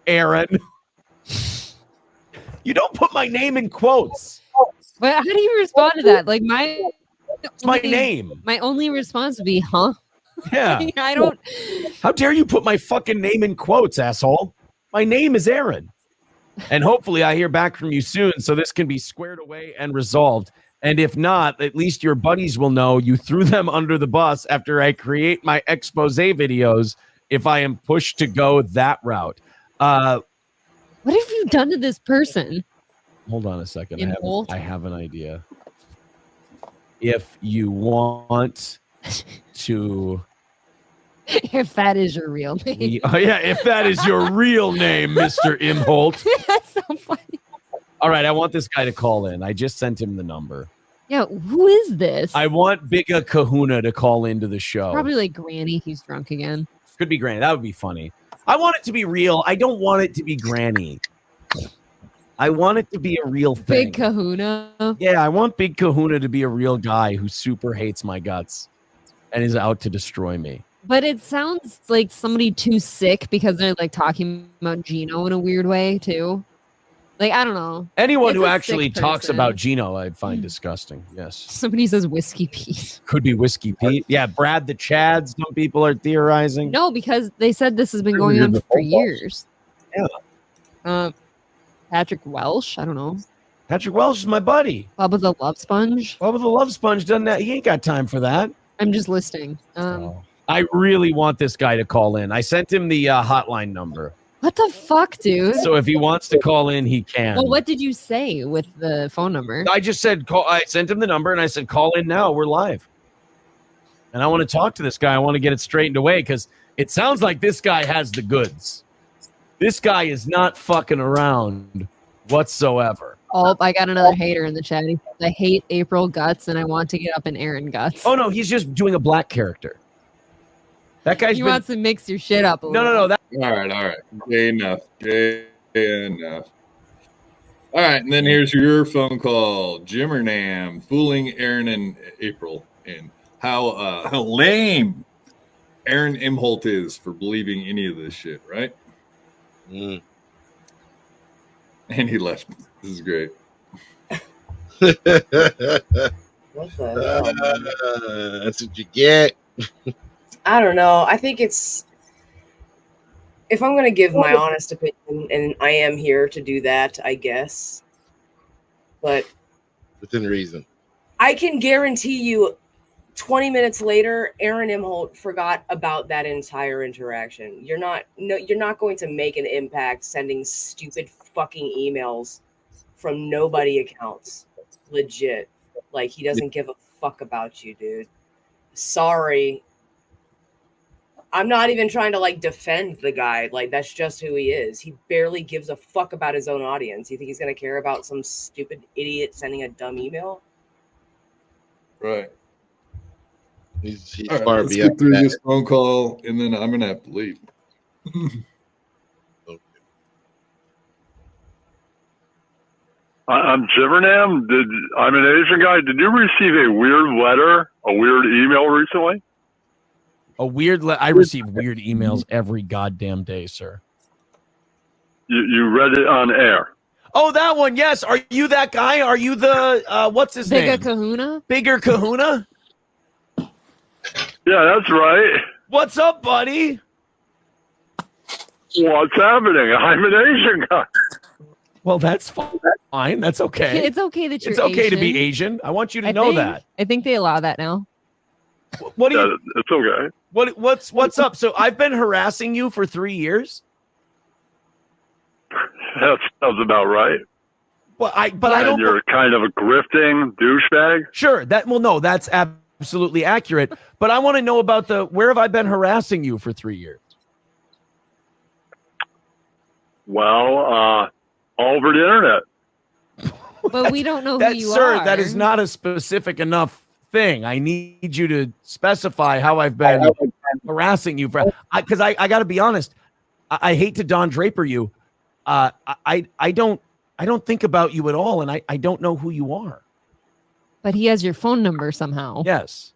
Speaker 16: Aaron. You don't put my name in quotes.
Speaker 17: But how do you respond to that? Like
Speaker 16: It's my name.
Speaker 17: My only response would be, huh?
Speaker 16: Yeah.
Speaker 17: I don't.
Speaker 16: How dare you put my fucking name in quotes, asshole? My name is Aaron. And hopefully I hear back from you soon so this can be squared away and resolved. And if not, at least your buddies will know you threw them under the bus after I create my expose videos if I am pushed to go that route.
Speaker 17: What have you done to this person?
Speaker 16: Hold on a second.
Speaker 17: Inholt?
Speaker 16: I have an idea. If you want to...
Speaker 17: If that is your real name.
Speaker 16: Oh, yeah, if that is your real name, Mr. Imholt.
Speaker 17: That's so funny.
Speaker 16: All right, I want this guy to call in. I just sent him the number.
Speaker 17: Yeah, who is this?
Speaker 16: I want Bigga Kahuna to call into the show.
Speaker 17: Probably like Granny. He's drunk again.
Speaker 16: Could be Granny. That would be funny. I want it to be real. I don't want it to be Granny. I want it to be a real thing.
Speaker 17: Big Kahuna.
Speaker 16: Yeah, I want Big Kahuna to be a real guy who super hates my guts and is out to destroy me.
Speaker 17: But it sounds like somebody too sick because they're like talking about Gino in a weird way too. Like, I don't know.
Speaker 16: Anyone
Speaker 17: It's
Speaker 16: who
Speaker 17: a
Speaker 16: actually
Speaker 17: sick
Speaker 16: talks
Speaker 17: person.
Speaker 16: about Gino, I'd find disgusting. Yes.
Speaker 17: Somebody says Whiskey Pete.
Speaker 16: Could be Whiskey Pete. Yeah, Brad the Chad, some people are theorizing.
Speaker 17: No, because they said this has been going on for years.
Speaker 16: Yeah.
Speaker 17: Patrick Welsh. I don't know.
Speaker 16: Patrick Welsh is my buddy.
Speaker 17: Bubba the Love Sponge.
Speaker 16: Bubba the Love Sponge done that. He ain't got time for that.
Speaker 17: I'm just listing.
Speaker 16: I really want this guy to call in. I sent him the hotline number.
Speaker 17: What the fuck, dude?
Speaker 16: So if he wants to call in, he can.
Speaker 17: Well, what did you say with the phone number?
Speaker 16: I just said call. I sent him the number and I said call in now. We're live. And I want to talk to this guy. I want to get it straightened away because it sounds like this guy has the goods. This guy is not fucking around whatsoever.
Speaker 17: Oh, I got another hater in the chat. He says, I hate April Guts and I want to get up in Aaron Guts.
Speaker 16: Oh no, he's just doing a black character. That guy's
Speaker 17: He
Speaker 16: been...
Speaker 17: wants to mix your shit up a little.
Speaker 16: No. That...
Speaker 1: All right. Gay enough. Gay enough. All right, and then here's your phone call, Jimmernam, fooling Aaron and April, and how lame Aaron Imholt is for believing any of this shit, right? And he left. This is great.
Speaker 5: What the hell?
Speaker 4: That's what you get.
Speaker 5: I don't know. I think it's, if I'm going to give my honest opinion, and I am here to do that, I guess, but
Speaker 4: Within reason.
Speaker 5: I can guarantee you 20 minutes later, Aaron Imholt forgot about that entire interaction. You're not going to make an impact sending stupid fucking emails from nobody accounts. Legit. Like, he doesn't give a fuck about you, dude. Sorry. I'm not even trying to like defend the guy. Like, that's just who he is. He barely gives a fuck about his own audience. You think he's going to care about some stupid idiot sending a dumb email?
Speaker 1: Right.
Speaker 4: He's
Speaker 1: All right,
Speaker 4: far
Speaker 1: let's
Speaker 4: beyond
Speaker 1: get through
Speaker 4: that.
Speaker 1: this phone call, and then I'm going to have to leave.
Speaker 18: I'm Jimmernam. I'm an Asian guy. Did you receive a weird letter, a weird email recently?
Speaker 16: A weird. I receive weird emails every goddamn day, sir.
Speaker 18: You read it on air.
Speaker 16: Oh, that one. Yes. Are you that guy? Are you the what's his
Speaker 17: Bigger
Speaker 16: name?
Speaker 17: Kahuna?
Speaker 16: Bigger Kahuna?
Speaker 18: Yeah, that's right.
Speaker 16: What's up, buddy?
Speaker 18: What's happening? I'm an Asian guy.
Speaker 16: Well, that's fine. That's okay.
Speaker 17: It's okay that you're
Speaker 16: It's okay to be
Speaker 17: Asian.
Speaker 16: Asian. I want you to know that.
Speaker 17: I think they allow that now.
Speaker 16: What do you?
Speaker 18: It's okay.
Speaker 16: What's up? So I've been harassing you for 3 years.
Speaker 18: That sounds about right.
Speaker 16: Well, I
Speaker 18: And
Speaker 16: don't.
Speaker 18: you're kind of a grifting douchebag.
Speaker 16: Sure. No, that's absolutely accurate. But I want to know about where have I been harassing you for 3 years?
Speaker 18: Well, all over the internet.
Speaker 17: But we don't know who you
Speaker 16: Sir,
Speaker 17: are.
Speaker 16: that is not a specific enough thing. I need you to specify how I've been harassing you for, because I got to be honest. I hate to Don Draper you. I don't think about you at all, and I don't know who you are.
Speaker 17: But he has your phone number somehow.
Speaker 16: Yes.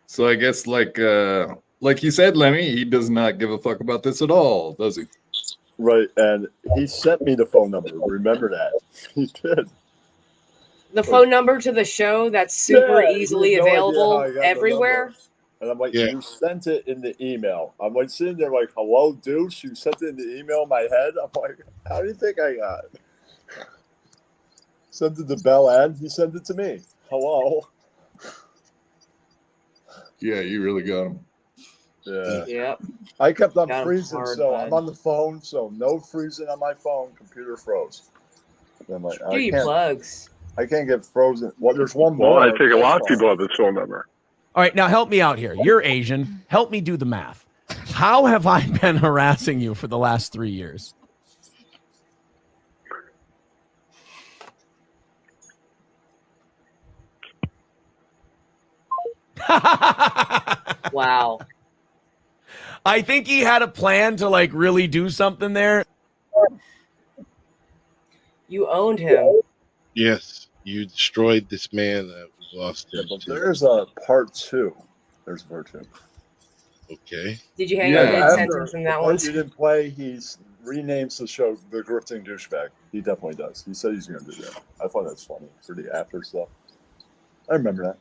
Speaker 1: So I guess like you said, Lemmy, he does not give a fuck about this at all, does he?
Speaker 3: Right, and he sent me the phone number. Remember that? He did.
Speaker 5: The phone number to the show that's super
Speaker 3: Yeah, he had
Speaker 5: easily
Speaker 3: no idea how
Speaker 5: available
Speaker 3: I got the
Speaker 5: everywhere.
Speaker 3: number. And I'm like, you sent it in the email. I'm like sitting there like, hello, douche. You sent it in the email in my head. I'm like, how do you think I got it? Sent it to Bell and he sent it to me. Hello.
Speaker 1: Yeah, you really got him.
Speaker 3: Yeah.
Speaker 5: Yep.
Speaker 3: I kept on
Speaker 5: Got him
Speaker 3: freezing,
Speaker 5: hard,
Speaker 3: so
Speaker 5: bud.
Speaker 3: I'm on the phone, so no freezing on my phone. Computer froze. And I'm like,
Speaker 5: Do your plugs.
Speaker 3: I can't get frozen. Well, there's one
Speaker 18: Well,
Speaker 3: more.
Speaker 18: I think a lot of people have his phone number.
Speaker 16: All right, now help me out here. You're Asian. Help me do the math. How have I been harassing you for the last 3 years?
Speaker 5: Wow.
Speaker 16: I think he had a plan to like really do something there.
Speaker 5: You owned him.
Speaker 4: Yes, you destroyed this man that we lost him
Speaker 3: But
Speaker 4: to.
Speaker 3: there's a part 2. There's a part 2.
Speaker 4: Okay.
Speaker 5: Did you hang up mid
Speaker 3: After
Speaker 5: sentence in
Speaker 3: the
Speaker 5: that one?
Speaker 3: part you didn't play, he renames the show The Grifting Douchebag. He definitely does. He said he's going to do that. I thought that's funny for the after stuff. I remember that.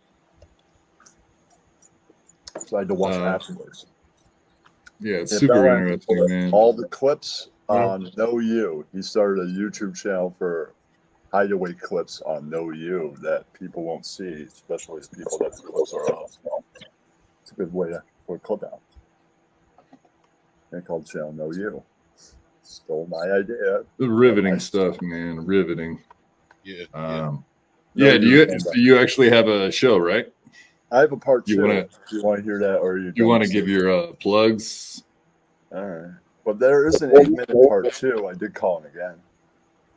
Speaker 3: So I had to watch afterwards.
Speaker 1: Yeah, it's
Speaker 3: And
Speaker 1: super
Speaker 3: Bella
Speaker 1: interesting,
Speaker 3: put
Speaker 1: man.
Speaker 3: all the clips on Know You. He started a YouTube channel for hideaway clips on Know You that people won't see, especially people that the clips are of. It's a good way to put a clip out. They called the channel Know You. Stole my idea.
Speaker 1: The riveting stuff, man. Riveting.
Speaker 4: Yeah.
Speaker 1: Yeah.
Speaker 3: No,
Speaker 1: Do
Speaker 3: you're
Speaker 1: you actually have a show, right?
Speaker 3: I have a part 2.
Speaker 1: You
Speaker 3: If you want to hear that, or
Speaker 1: you want to give your plugs?
Speaker 3: All right. But there is an 8-minute part 2. I did call him again.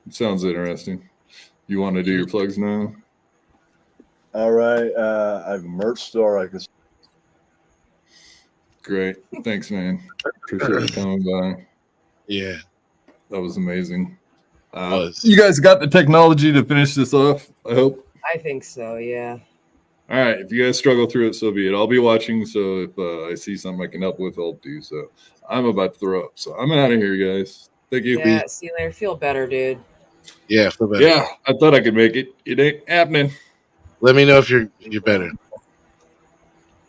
Speaker 1: Sounds interesting. You want to do your plugs now?
Speaker 3: All right. I have a merch store. I guess.
Speaker 1: Great. Thanks, man. Appreciate you coming by.
Speaker 4: Yeah.
Speaker 1: That was amazing. You guys got the technology to finish this off, I hope.
Speaker 5: I think so, yeah.
Speaker 1: All right. If you guys struggle through it, so be it. I'll be watching. So if I see something I can help with, I'll do so. I'm about to throw up. So I'm out of here, guys. Thank you.
Speaker 5: Yeah, see you later. Feel better, dude.
Speaker 4: Yeah, feel better.
Speaker 1: Yeah, I thought I could make it. It ain't happening.
Speaker 4: Let me know if you're better.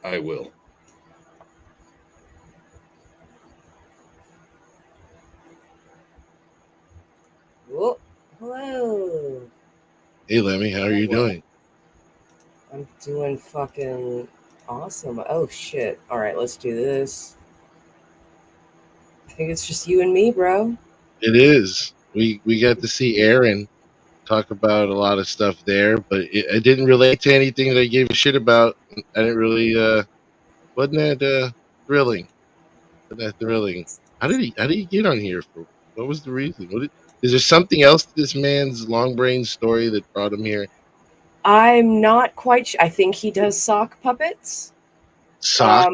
Speaker 1: I will.
Speaker 5: Whoa. Hello.
Speaker 4: Hey, Lemmy, how are you doing?
Speaker 5: I'm doing fucking awesome. Oh, shit. All right, let's do this. I think it's just you and me, bro.
Speaker 4: It is. We got to see Aaron talk about a lot of stuff there, but it didn't relate to anything that I gave a shit about. I didn't really. Wasn't that thrilling? Wasn't that thrilling? How did he get on here for? What was the reason? Is there something else to this man's long brain story that brought him here?
Speaker 5: I'm not quite sure. I think he does sock puppets.
Speaker 4: Sock?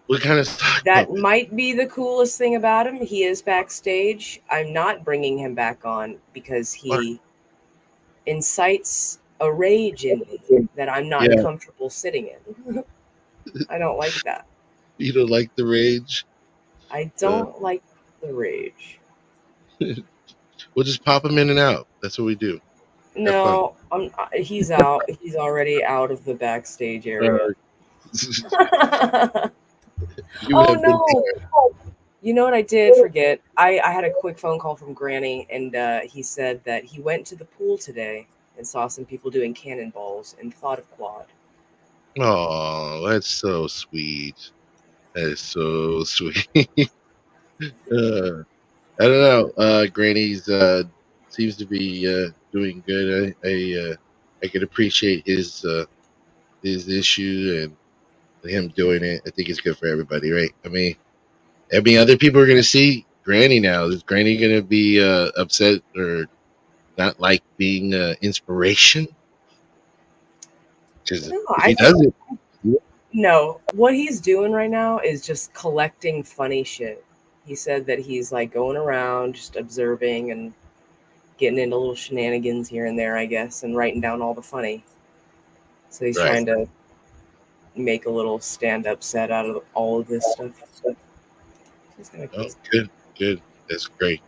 Speaker 4: What kind of sock
Speaker 5: That
Speaker 4: puppet?
Speaker 5: might be the coolest thing about him. He is backstage. I'm not bringing him back on because he incites a rage in me that I'm not comfortable sitting in. I don't like that.
Speaker 4: You don't like the rage?
Speaker 5: I don't like the rage.
Speaker 4: We'll just pop him in and out. That's what we do.
Speaker 5: No, he's out. He's already out of the backstage area. Oh no! You know what I did forget? I had a quick phone call from Granny, and he said that he went to the pool today and saw some people doing cannonballs and thought of Quad.
Speaker 4: Oh, that's so sweet. That is so sweet. I don't know. Granny's seems to be doing good. I can appreciate his issue and him doing it. I think it's good for everybody, right? I mean, other people are going to see Granny now. Is Granny going to be upset or not like being inspiration? Because if he does it,
Speaker 5: no, what he's doing right now is just collecting funny shit. He said that he's like going around just observing and getting into little shenanigans here and there, I guess, and writing down all the funny. So he's trying to make a little stand-up set out of all of this stuff.
Speaker 4: Oh, good. That's great.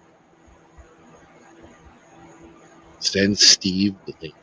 Speaker 4: Send Steve the link.